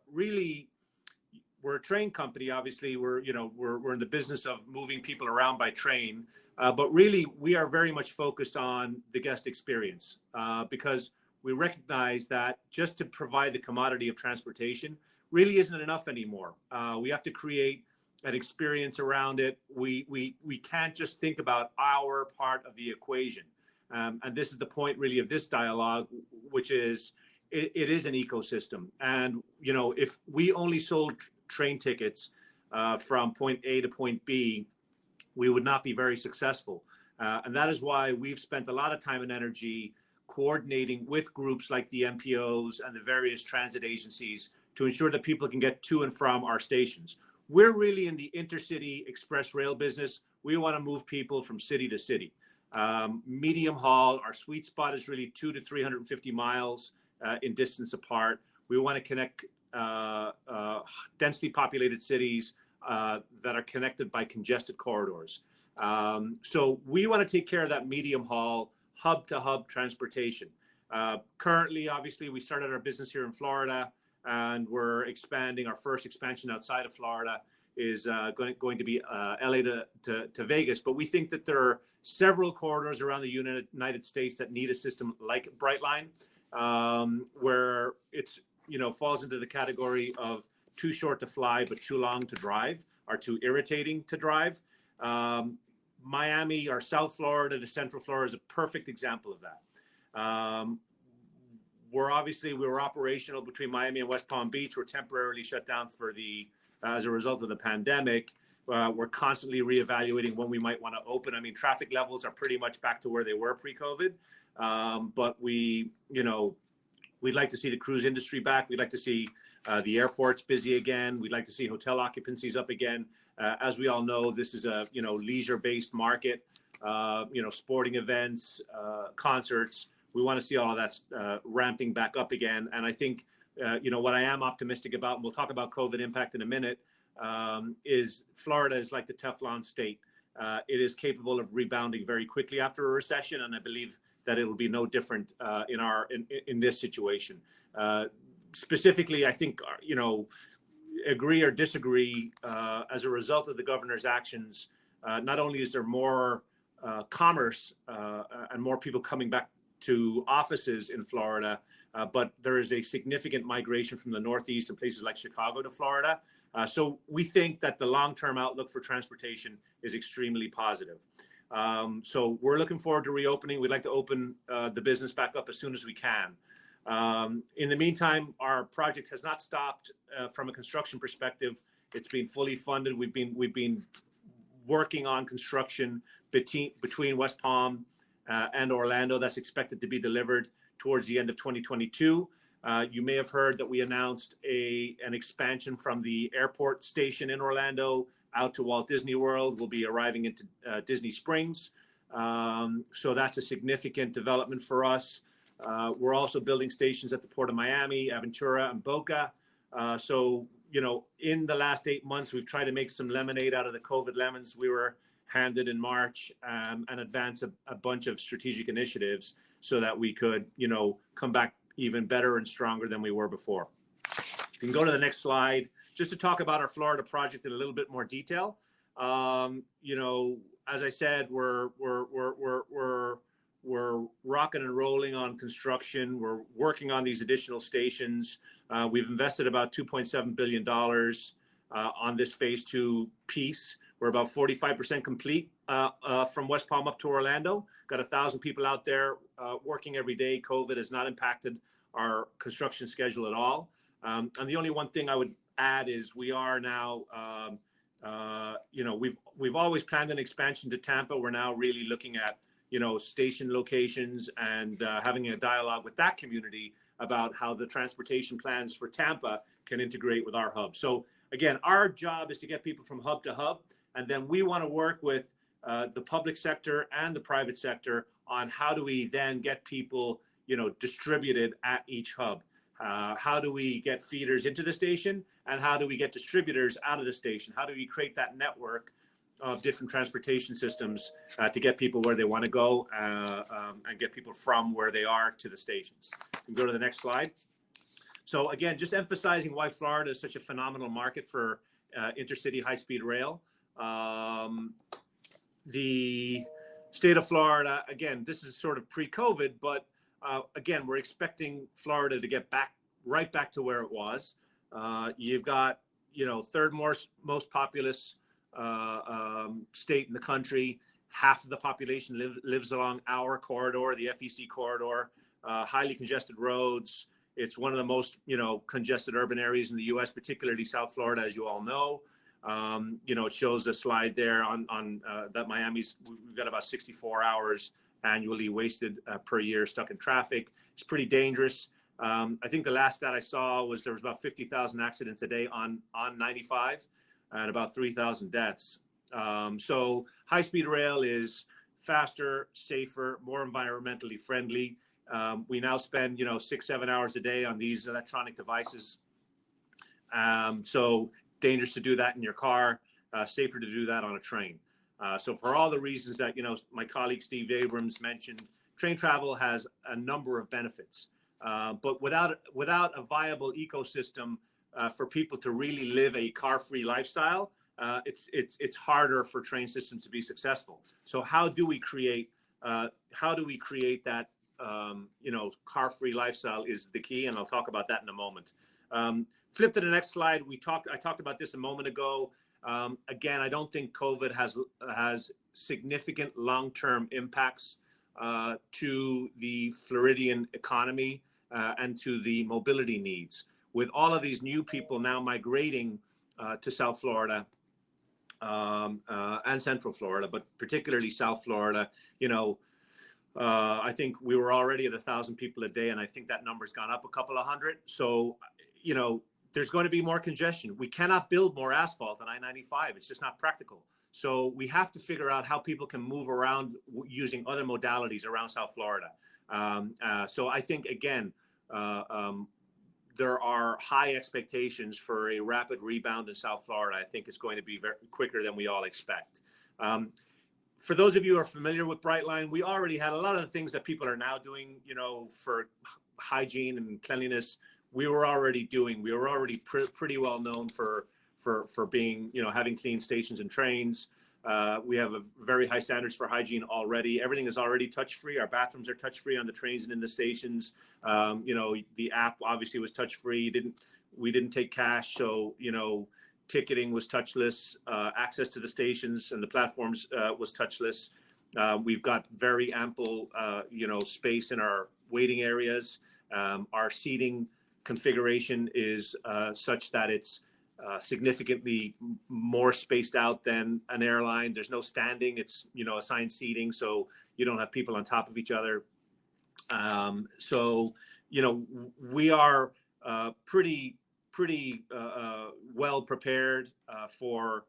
train company. Obviously, we're in the business of moving people around by train, but really we are very much focused on the guest experience because we recognize that just to provide the commodity of transportation really isn't enough anymore. We have to create an experience around it. We can't just think about our part of the equation. And this is the point really of this dialogue, which is it is an ecosystem. And, you know, if we only sold train tickets from point A to point B, we would not be very successful. And that is why we've spent a lot of time and energy coordinating with groups like the MPOs and the various transit agencies to ensure that people can get to and from our stations. We're really in the intercity express rail business. We want to move people from city to city. Medium haul, our sweet spot is really 200 to 350 miles in distance apart. We want to connect densely populated cities that are connected by congested corridors. So we want to take care of that medium haul, hub to hub transportation. Currently, obviously, we started our business here in Florida, and we're expanding. Our first expansion outside of Florida is going to be LA to Vegas. But we think that there are several corridors around the United States that need a system like Brightline, where it's, you know, falls into the category of too short to fly but too long to drive, or too irritating to drive. Miami or South Florida to Central Florida is a perfect example of that. We were operational between Miami and West Palm Beach. We're temporarily shut down as a result of the pandemic. We're constantly reevaluating when we might want to open. I mean, traffic levels are pretty much back to where they were pre-COVID. But we'd like to see the cruise industry back. We'd like to see the airports busy again. We'd like to see hotel occupancies up again. As we all know, this is a, you know, leisure-based market, you know, sporting events, concerts. We want to see all of that ramping back up again. And I think, you know, what I am optimistic about, and we'll talk about COVID impact in a minute, is Florida is like the Teflon state. It is capable of rebounding very quickly after a recession, and I believe that it will be no different in this situation. Specifically, I think, you know, agree or disagree, as a result of the governor's actions, not only is there more commerce and more people coming back to offices in Florida, but there is a significant migration from the Northeast and places like Chicago to Florida. So we think that the long-term outlook for transportation is extremely positive. So we're looking forward to reopening. We'd like to open the business back up as soon as we can. In the meantime, our project has not stopped from a construction perspective. It's been fully funded. We've been working on construction between West Palm and Orlando. That's expected to be delivered towards the end of 2022. You may have heard that we announced an expansion from the airport station in Orlando out to Walt Disney World. We'll be arriving into Disney Springs. So that's a significant development for us. We're also building stations at the Port of Miami, Aventura, and Boca. So, you know, in the last 8 months, we've tried to make some lemonade out of the COVID lemons we were handed in March, and advance a bunch of strategic initiatives so that we could, you know, come back even better and stronger than we were before. You can go to the next slide just to talk about our Florida project in a little bit more detail. You know, as I said, we're rocking and rolling on construction. We're working on these additional stations. We've invested about $2.7 billion on this phase 2 piece. We're about 45% complete from West Palm up to Orlando. Got 1,000 people out there working every day. COVID has not impacted our construction schedule at all. And the only one thing I would add is we are now, you know, we've always planned an expansion to Tampa. We're now really looking at, you know, station locations and having a dialogue with that community about how the transportation plans for Tampa can integrate with our hub. So again, our job is to get people from hub to hub, and then we want to work with the public sector and the private sector on how do we then get people, you know, distributed at each hub. How do we get feeders into the station, and how do we get distributors out of the station? How do we create that network of different transportation systems to get people where they want to go and get people from where they are to the stations? You can go to the next slide. So again, just emphasizing why Florida is such a phenomenal market for intercity high-speed rail. The state of Florida, again, this is sort of pre-COVID, but again, we're expecting Florida to get right back to where it was. You've got, you know, third most populous state in the country, half of the population lives along our corridor, the FEC corridor. Highly congested roads. It's one of the most, congested urban areas in the U.S., particularly South Florida, as you all know. It shows a slide there on that Miami's, we've got about 64 hours annually wasted per year stuck in traffic. It's pretty dangerous. I think the last stat I saw was there was about 50,000 accidents a day on 95 and about 3,000 deaths. So high-speed rail is faster, safer, more environmentally friendly. We now spend, 6-7 hours a day on these electronic devices. So dangerous to do that in your car, safer to do that on a train. So for all the reasons that, my colleague Steve Abrams mentioned, train travel has a number of benefits. But without a viable ecosystem for people to really live a car-free lifestyle, it's harder for train systems to be successful. So how do we create that car-free lifestyle is the key, and I'll talk about that in a moment. Flip to the next slide. I talked about this a moment ago. Again, I don't think COVID has significant long-term impacts to the Floridian economy and to the mobility needs. With all of these new people now migrating to South Florida and Central Florida, but particularly South Florida, I think we were already at 1,000 people a day, and I think that number's gone up a couple of hundred. So, there's going to be more congestion. We cannot build more asphalt on I-95. It's just not practical. So we have to figure out how people can move around using other modalities around South Florida. So I think, again, there are high expectations for a rapid rebound in South Florida. I think it's going to be very quicker than we all expect. For those of you who are familiar with Brightline, we already had a lot of the things that people are now doing, for hygiene and cleanliness. We were already doing. We were already pretty well known for being, having clean stations and trains. We have a very high standards for hygiene already. Everything is already touch-free. Our bathrooms are touch-free on the trains and in the stations. The app obviously was touch-free. We didn't take cash, so ticketing was touchless. Access to the stations and the platforms was touchless. We've got very ample, space in our waiting areas. Our seating configuration is such that it's significantly more spaced out than an airline. There's no standing. It's, assigned seating, so you don't have people on top of each other. So, we are pretty well prepared for,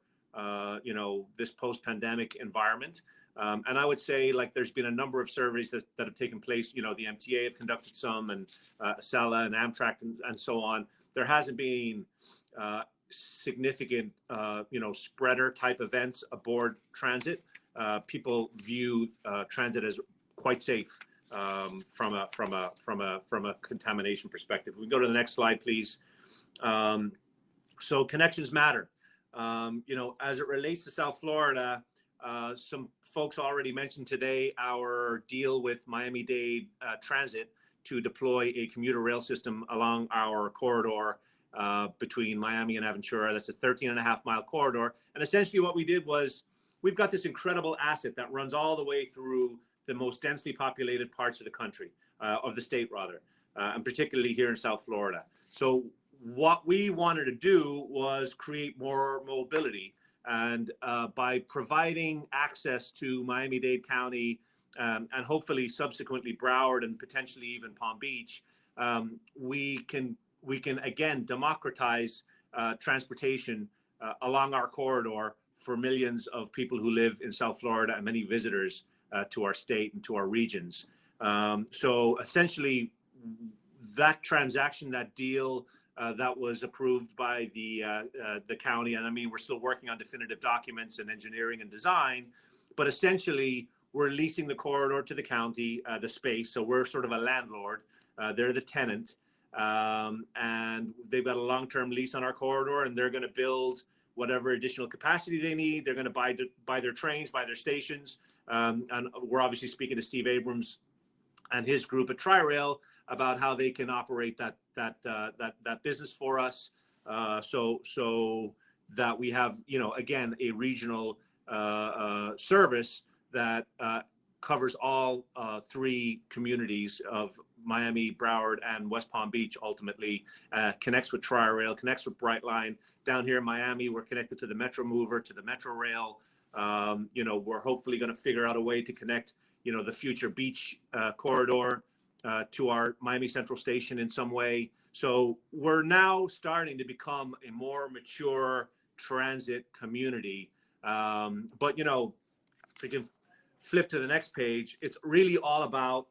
this post-pandemic environment. And I would say, there's been a number of surveys that have taken place. The MTA have conducted some, and Acela and Amtrak and so on. There hasn't been significant, spreader type events aboard transit. People view transit as quite safe from a contamination perspective. We can go to the next slide, please. So connections matter. As it relates to South Florida, some folks already mentioned today our deal with Miami-Dade Transit to deploy a commuter rail system along our corridor between Miami and Aventura. That's a 13.5-mile corridor. And essentially what we did was, we've got this incredible asset that runs all the way through the most densely populated parts of the country, of the state rather, and particularly here in South Florida. So what we wanted to do was create more mobility. And by providing access to Miami-Dade County and hopefully subsequently Broward and potentially even Palm Beach, we can again democratize transportation along our corridor for millions of people who live in South Florida and many visitors to our state and to our regions. So essentially, that transaction, that deal, that was approved by the county, and I mean, we're still working on definitive documents and engineering and design, but essentially we're leasing the corridor to the county, the space. So we're sort of a landlord. They're the tenant, and they've got a long-term lease on our corridor, and they're going to build whatever additional capacity they need. They're going to buy their trains, buy their stations, and we're obviously speaking to Steve Abrams and his group at Tri-Rail about how they can operate that business for us, so that we have, again, a regional service that covers all three communities of Miami, Broward, and West Palm Beach. Ultimately, connects with Tri-Rail, connects with Brightline. Down here in Miami, we're connected to the Metro Mover, to the Metro Rail. We're hopefully going to figure out a way to connect, the future beach corridor to our Miami Central Station in some way. So we're now starting to become a more mature transit community. But if we can flip to the next page, it's really all about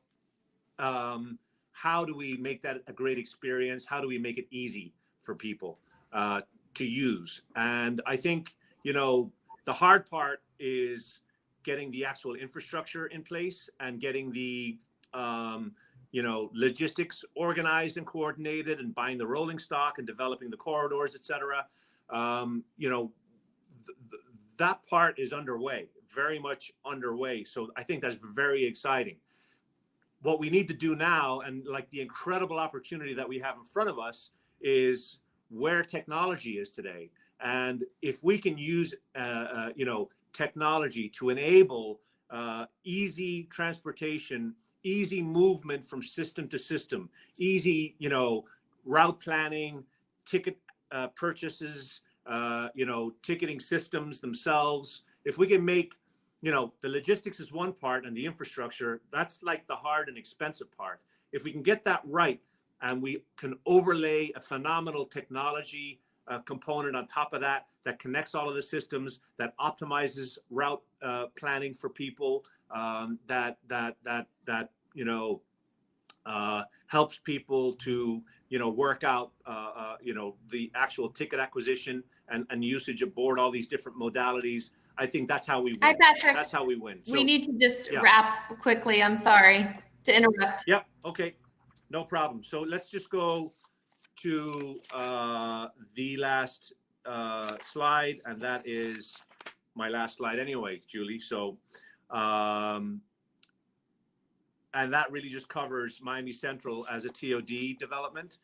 how do we make that a great experience? How do we make it easy for people to use? And I think, the hard part is getting the actual infrastructure in place and getting the logistics organized and coordinated, and buying the rolling stock and developing the corridors, et cetera. That part is underway, very much underway. So I think that's very exciting. What we need to do now, and like the incredible opportunity that we have in front of us, is where technology is today. And if we can use, technology to enable easy transportation, easy movement from system to system, easy, route planning, ticket purchases, ticketing systems themselves. If we can make, the logistics is one part, and the infrastructure, that's like the hard and expensive part. If we can get that right, and we can overlay a phenomenal technology component on top of that, that connects all of the systems, that optimizes route planning for people, that helps people to, work out, the actual ticket acquisition and usage aboard all these different modalities. I think that's how we win. Hi, Patrick. That's how we win. So, we need to just wrap quickly. I'm sorry to interrupt. Yeah. Okay. No problem. So let's just go to the last slide, and that is my last slide anyway, Julie. So, and that really just covers Miami Central as a TOD development.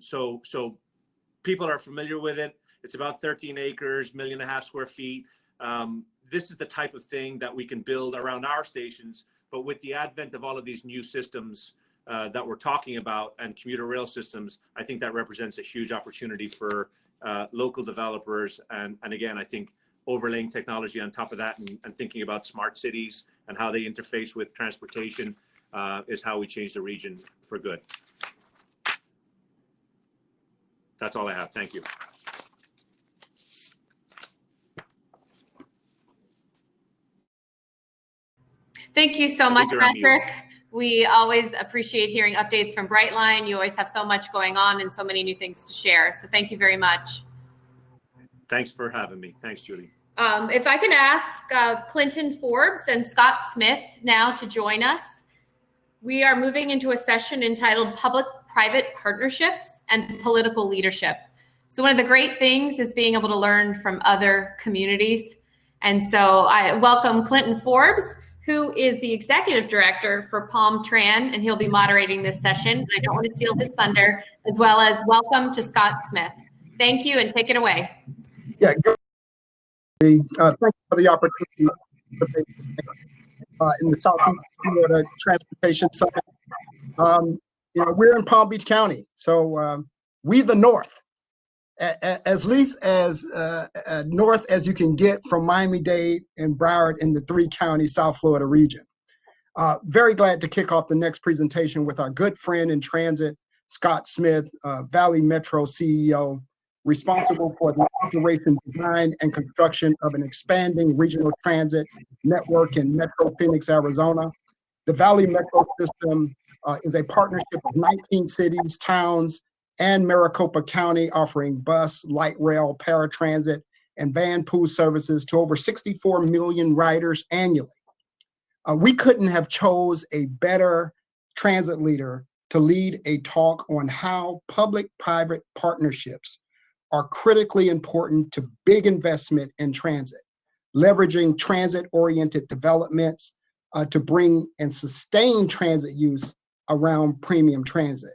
So people are familiar with it. It's about 13 acres, 1.5 million square feet. This is the type of thing that we can build around our stations, but with the advent of all of these new systems that we're talking about, and commuter rail systems, I think that represents a huge opportunity for local developers. And again, I think overlaying technology on top of that, and thinking about smart cities and how they interface with transportation is how we change the region for good. That's all I have. Thank you. Thank you so much, Patrick. We always appreciate hearing updates from Brightline. You always have so much going on and so many new things to share. So thank you very much. Thanks for having me. Thanks, Julie. If I can ask Clinton Forbes and Scott Smith now to join us. We are moving into a session entitled Public-Private Partnerships and Political Leadership. So one of the great things is being able to learn from other communities. And so I welcome Clinton Forbes, who is the executive director for Palm Tran, and he'll be moderating this session. I don't want to steal his thunder, as well as welcome to Scott Smith. Thank you, and take it away. Yeah, thank you for the opportunity in the Southeast Florida Transportation Summit. We're in Palm Beach County, so we the North, as least as north as you can get from Miami-Dade and Broward in the 3-county South Florida region. Very glad to kick off the next presentation with our good friend in transit, Scott Smith, Valley Metro CEO, responsible for the operation, design, and construction of an expanding regional transit network in Metro Phoenix, Arizona. The Valley Metro system is a partnership of 19 cities, towns, and Maricopa County, offering bus, light rail, paratransit, and van pool services to over 64 million riders annually. We couldn't have chose a better transit leader to lead a talk on how public-private partnerships are critically important to big investment in transit, leveraging transit-oriented developments to bring and sustain transit use around premium transit.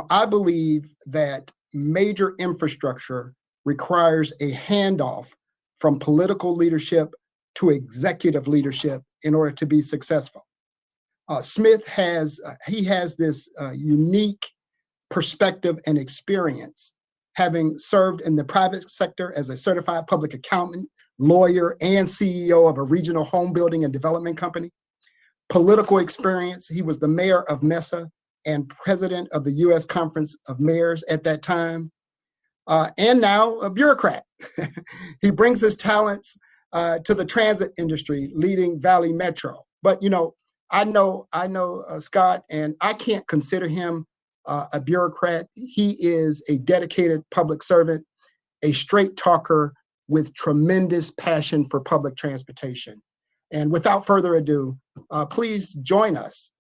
I believe that major infrastructure requires a handoff from political leadership to executive leadership in order to be successful. Smith has this unique perspective and experience, having served in the private sector as a certified public accountant, lawyer, and CEO of a regional home building and development company. Political experience, he was the mayor of Mesa and president of the U.S. Conference of Mayors at that time, and now a bureaucrat. He brings his talents to the transit industry, leading Valley Metro. But I know Scott, and I can't consider him a bureaucrat. He is a dedicated public servant, a straight talker with tremendous passion for public transportation. And without further ado, please join us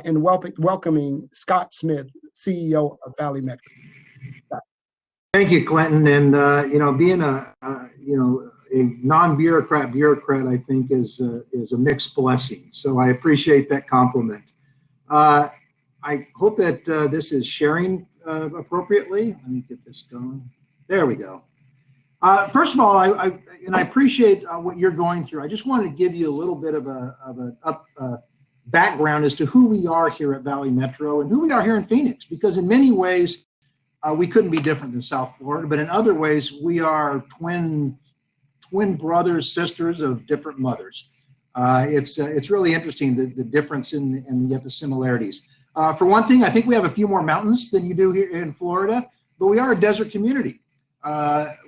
in welcoming Scott Smith, CEO of Valley Metro. Thank you, Clinton. And being a non-bureaucrat bureaucrat, I think is a mixed blessing. So I appreciate that compliment. I hope that this is sharing appropriately. Let me get this going. There we go. First of all, I appreciate what you're going through. I just wanted to give you a little bit of a background as to who we are here at Valley Metro and who we are here in Phoenix, because in many ways we couldn't be different than South Florida, but in other ways we are twin brothers, sisters of different mothers. It's really interesting the difference and yet the similarities. For one thing, I think we have a few more mountains than you do here in Florida, but we are a desert community.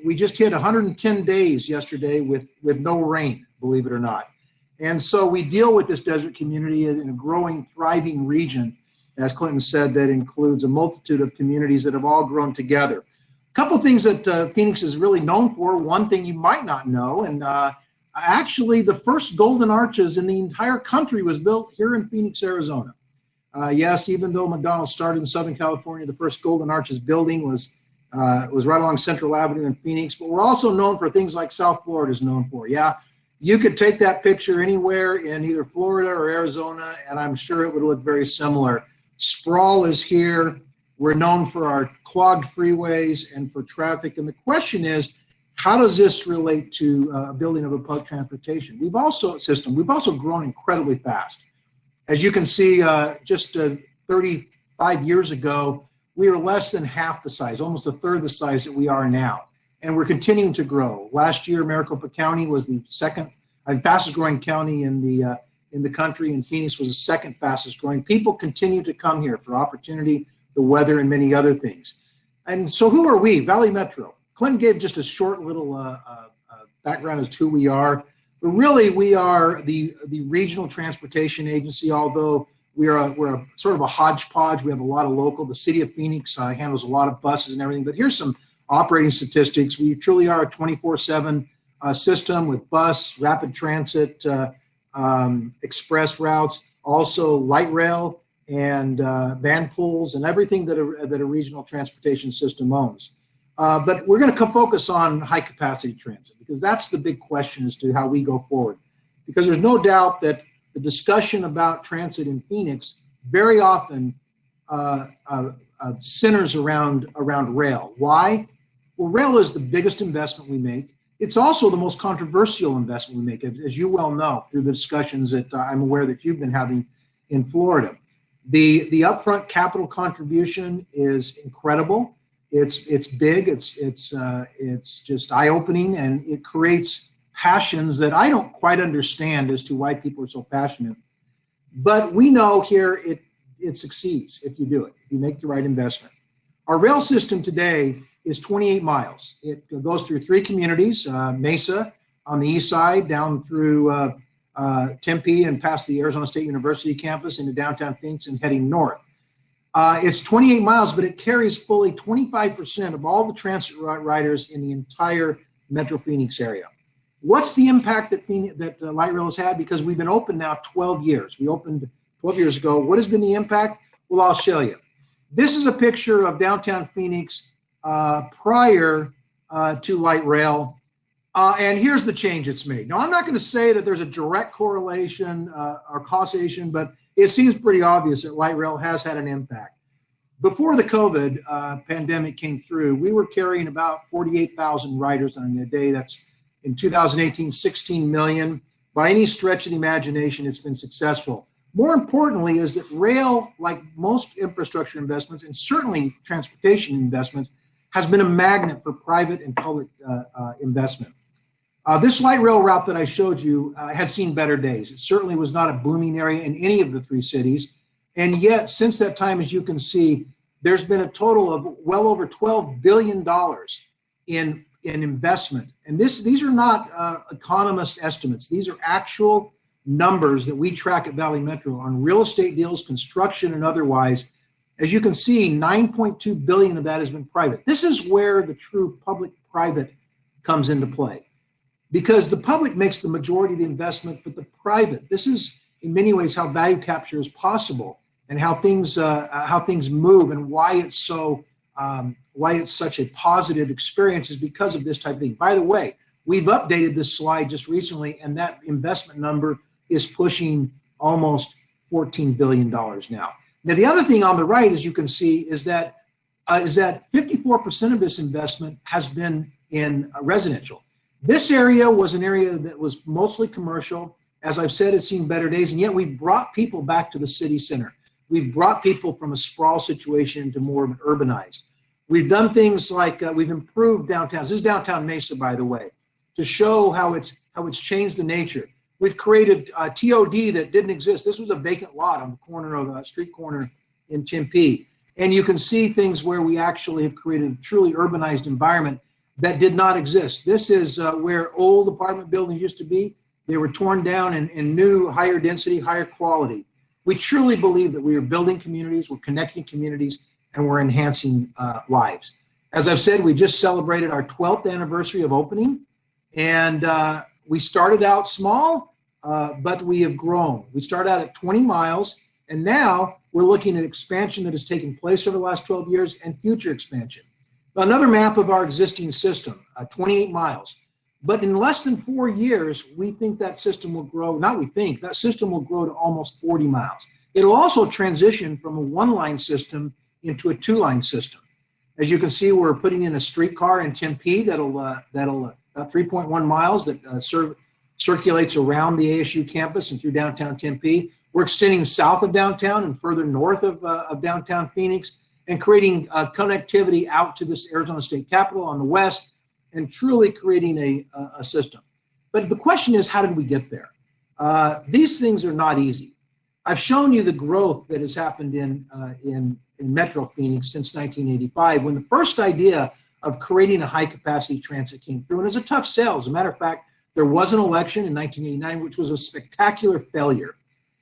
We just hit 110 days yesterday with no rain, believe it or not. And so we deal with this desert community in a growing, thriving region, as Clinton said, that includes a multitude of communities that have all grown together. A couple of things that Phoenix is really known for. One thing you might not know, and actually the first golden arches in the entire country was built here in Phoenix, Arizona. Yes, even though McDonald's started in Southern California, the first golden arches building was right along Central Avenue in Phoenix, but we're also known for things like South Florida is known for. Yeah, you could take that picture anywhere in either Florida or Arizona, and I'm sure it would look very similar. Sprawl is here. We're known for our clogged freeways and for traffic. And the question is, how does this relate to building of a public transportation? We've also grown incredibly fast. As you can see, just 35 years ago, we were less than half the size, almost a third the size that we are now. And we're continuing to grow. Last year, Maricopa County was the second fastest growing county in the country, and Phoenix was the second fastest growing. People continue to come here for opportunity, the weather, and many other things. And so who are we? Valley Metro. Clinton gave just a short little background as to who we are. But really, we are the regional transportation agency, although we're a sort of a hodgepodge. We have a lot of local. The city of Phoenix handles a lot of buses and everything. But here's some operating statistics. We truly are a 24/7 system with bus, rapid transit, express routes, also light rail and van pools and everything that a regional transportation system owns. But we're going to focus on high capacity transit because that's the big question as to how we go forward. Because there's no doubt that the discussion about transit in Phoenix very often centers around rail. Why? Well, rail is the biggest investment we make. It's also the most controversial investment we make, as you well know through the discussions that I'm aware that you've been having in Florida. The upfront capital contribution is incredible. It's big. It's just eye-opening, and it creates passions that I don't quite understand as to why people are so passionate. But we know here it succeeds if you do it, if you make the right investment. Our rail system today is 28 miles. It goes through 3 communities, Mesa on the east side, down through Tempe and past the Arizona State University campus into downtown Phoenix and heading north. It's 28 miles, but it carries fully 25% of all the transit riders in the entire Metro Phoenix area. What's the impact that light rail has had? Because we've been open now 12 years. We opened 12 years ago. What has been the impact? Well, I'll show you. This is a picture of downtown Phoenix prior to light rail. And here's the change it's made. Now, I'm not going to say that there's a direct correlation or causation, but it seems pretty obvious that light rail has had an impact. Before the COVID pandemic came through, we were carrying about 48,000 riders on a day. That's in 2018, 16 million. By any stretch of the imagination, it's been successful. More importantly is that rail, like most infrastructure investments, and certainly transportation investments, has been a magnet for private and public investment. This light rail route that I showed you had seen better days. It certainly was not a booming area in any of the three cities. And yet, since that time, as you can see, there's been a total of well over $12 billion in investment. And these are not economist estimates. These are actual numbers that we track at Valley Metro on real estate deals, construction, and otherwise. As you can see, 9.2 billion of that has been private. This is where the true public-private comes into play, because the public makes the majority of the investment, but the private, this is in many ways how value capture is possible, and how things move, and why it's such a positive experience is because of this type of thing. By the way, we've updated this slide just recently, and that investment number is pushing almost $14 billion now. Now, the other thing on the right, as you can see, is that 54% of this investment has been in residential. This area was an area that was mostly commercial. As I've said, it's seen better days, and yet we've brought people back to the city center. We've brought people from a sprawl situation to more of an urbanized. We've done things like we've improved downtowns. This is downtown Mesa, by the way, to show how it's changed the nature. We've created TOD that didn't exist. This was a vacant lot on the corner of a street corner in Tempe. And you can see things where we actually have created a truly urbanized environment that did not exist. This is where old apartment buildings used to be. They were torn down and new, higher density, higher quality. We truly believe that we are building communities, we're connecting communities, and we're enhancing lives. As I've said, we just celebrated our 12th anniversary of opening, and we started out small, but we have grown. We started out at 20 miles, and now we're looking at expansion that has taken place over the last 12 years and future expansion. Another map of our existing system, 28 miles. But in less than 4 years, we think that system will grow, that system will grow to almost 40 miles. It'll also transition from a one-line system into a two-line system. As you can see, we're putting in a streetcar in Tempe that'll 3.1 miles that circulates around the ASU campus and through downtown Tempe. We're extending south of downtown and further north of downtown Phoenix, and creating connectivity out to this Arizona State Capitol on the west, and truly creating a system. But the question is, how did we get there? These things are not easy. I've shown you the growth that has happened in Metro Phoenix since 1985, when the first idea of creating a high-capacity transit came through. And it was a tough sell. As a matter of fact, there was an election in 1989, which was a spectacular failure.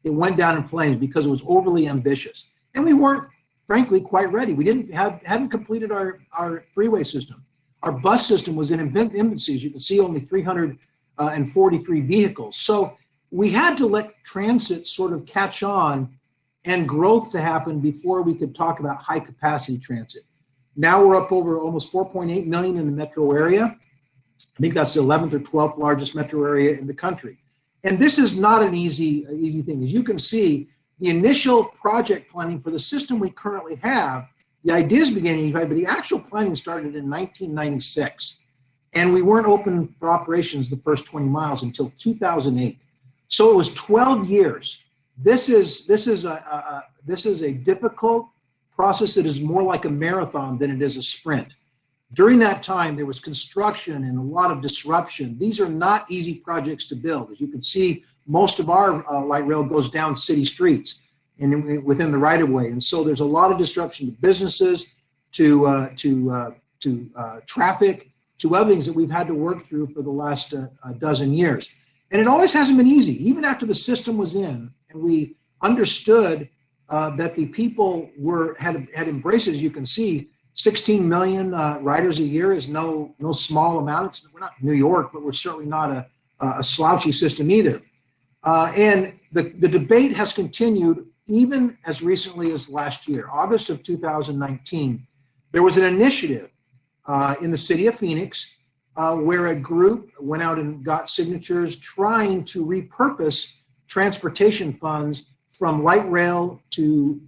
It went down in flames because it was overly ambitious. And we weren't, frankly, quite ready. We hadn't completed our freeway system. Our bus system was in infancy. As you can see, only 343 vehicles. So we had to let transit sort of catch on and growth to happen before we could talk about high-capacity transit. Now we're up over almost 4.8 million in the metro area. I think that's the 11th or 12th largest metro area in the country. And this is not an easy thing. As you can see, the initial project planning for the system we currently have, the ideas began in 1985, but the actual planning started in 1996. And we weren't open for operations the first 20 miles until 2008. So it was 12 years. This is a difficult process that is more like a marathon than it is a sprint. During that time, there was construction and a lot of disruption. These are not easy projects to build. As you can see, most of our light rail goes down city streets and within the right of way. And so there's a lot of disruption to businesses, to traffic, to other things that we've had to work through for the last dozen years. And it always hasn't been easy. Even after the system was in and we understood that the people had embraced it, as you can see, 16 million riders a year is no small amount. We're not New York, but we're certainly not a slouchy system either. And the debate has continued even as recently as last year, August of 2019. There was an initiative in the city of Phoenix where a group went out and got signatures trying to repurpose transportation funds from light rail to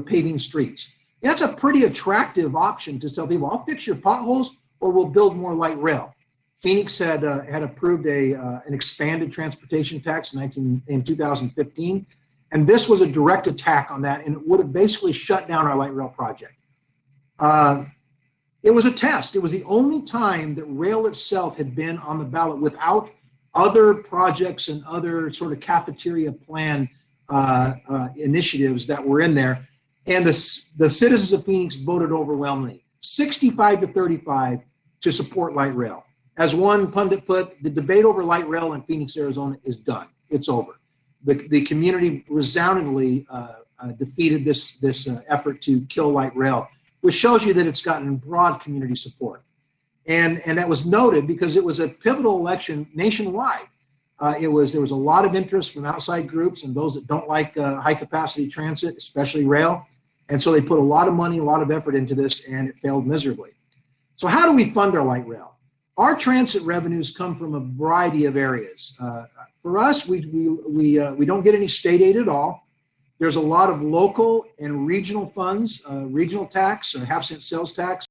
paving streets. That's a pretty attractive option to tell people, I'll fix your potholes or we'll build more light rail. Phoenix had approved an expanded transportation tax in 2015, and this was a direct attack on that, and it would have basically shut down our light rail project. It was a test. It was the only time that rail itself had been on the ballot without other projects and other sort of cafeteria plan initiatives that were in there. And the citizens of Phoenix voted overwhelmingly, 65 to 35, to support light rail. As one pundit put, the debate over light rail in Phoenix, Arizona is done. It's over. The community resoundingly defeated this effort to kill light rail, which shows you that it's gotten broad community support. And that was noted because it was a pivotal election nationwide. There was a lot of interest from outside groups and those that don't like high capacity transit, especially rail. And so they put a lot of money, a lot of effort into this, and it failed miserably. So how do we fund our light rail? Our transit revenues come from a variety of areas. For us, we don't get any state aid at all. There's a lot of local and regional funds, regional tax, half-cent sales tax,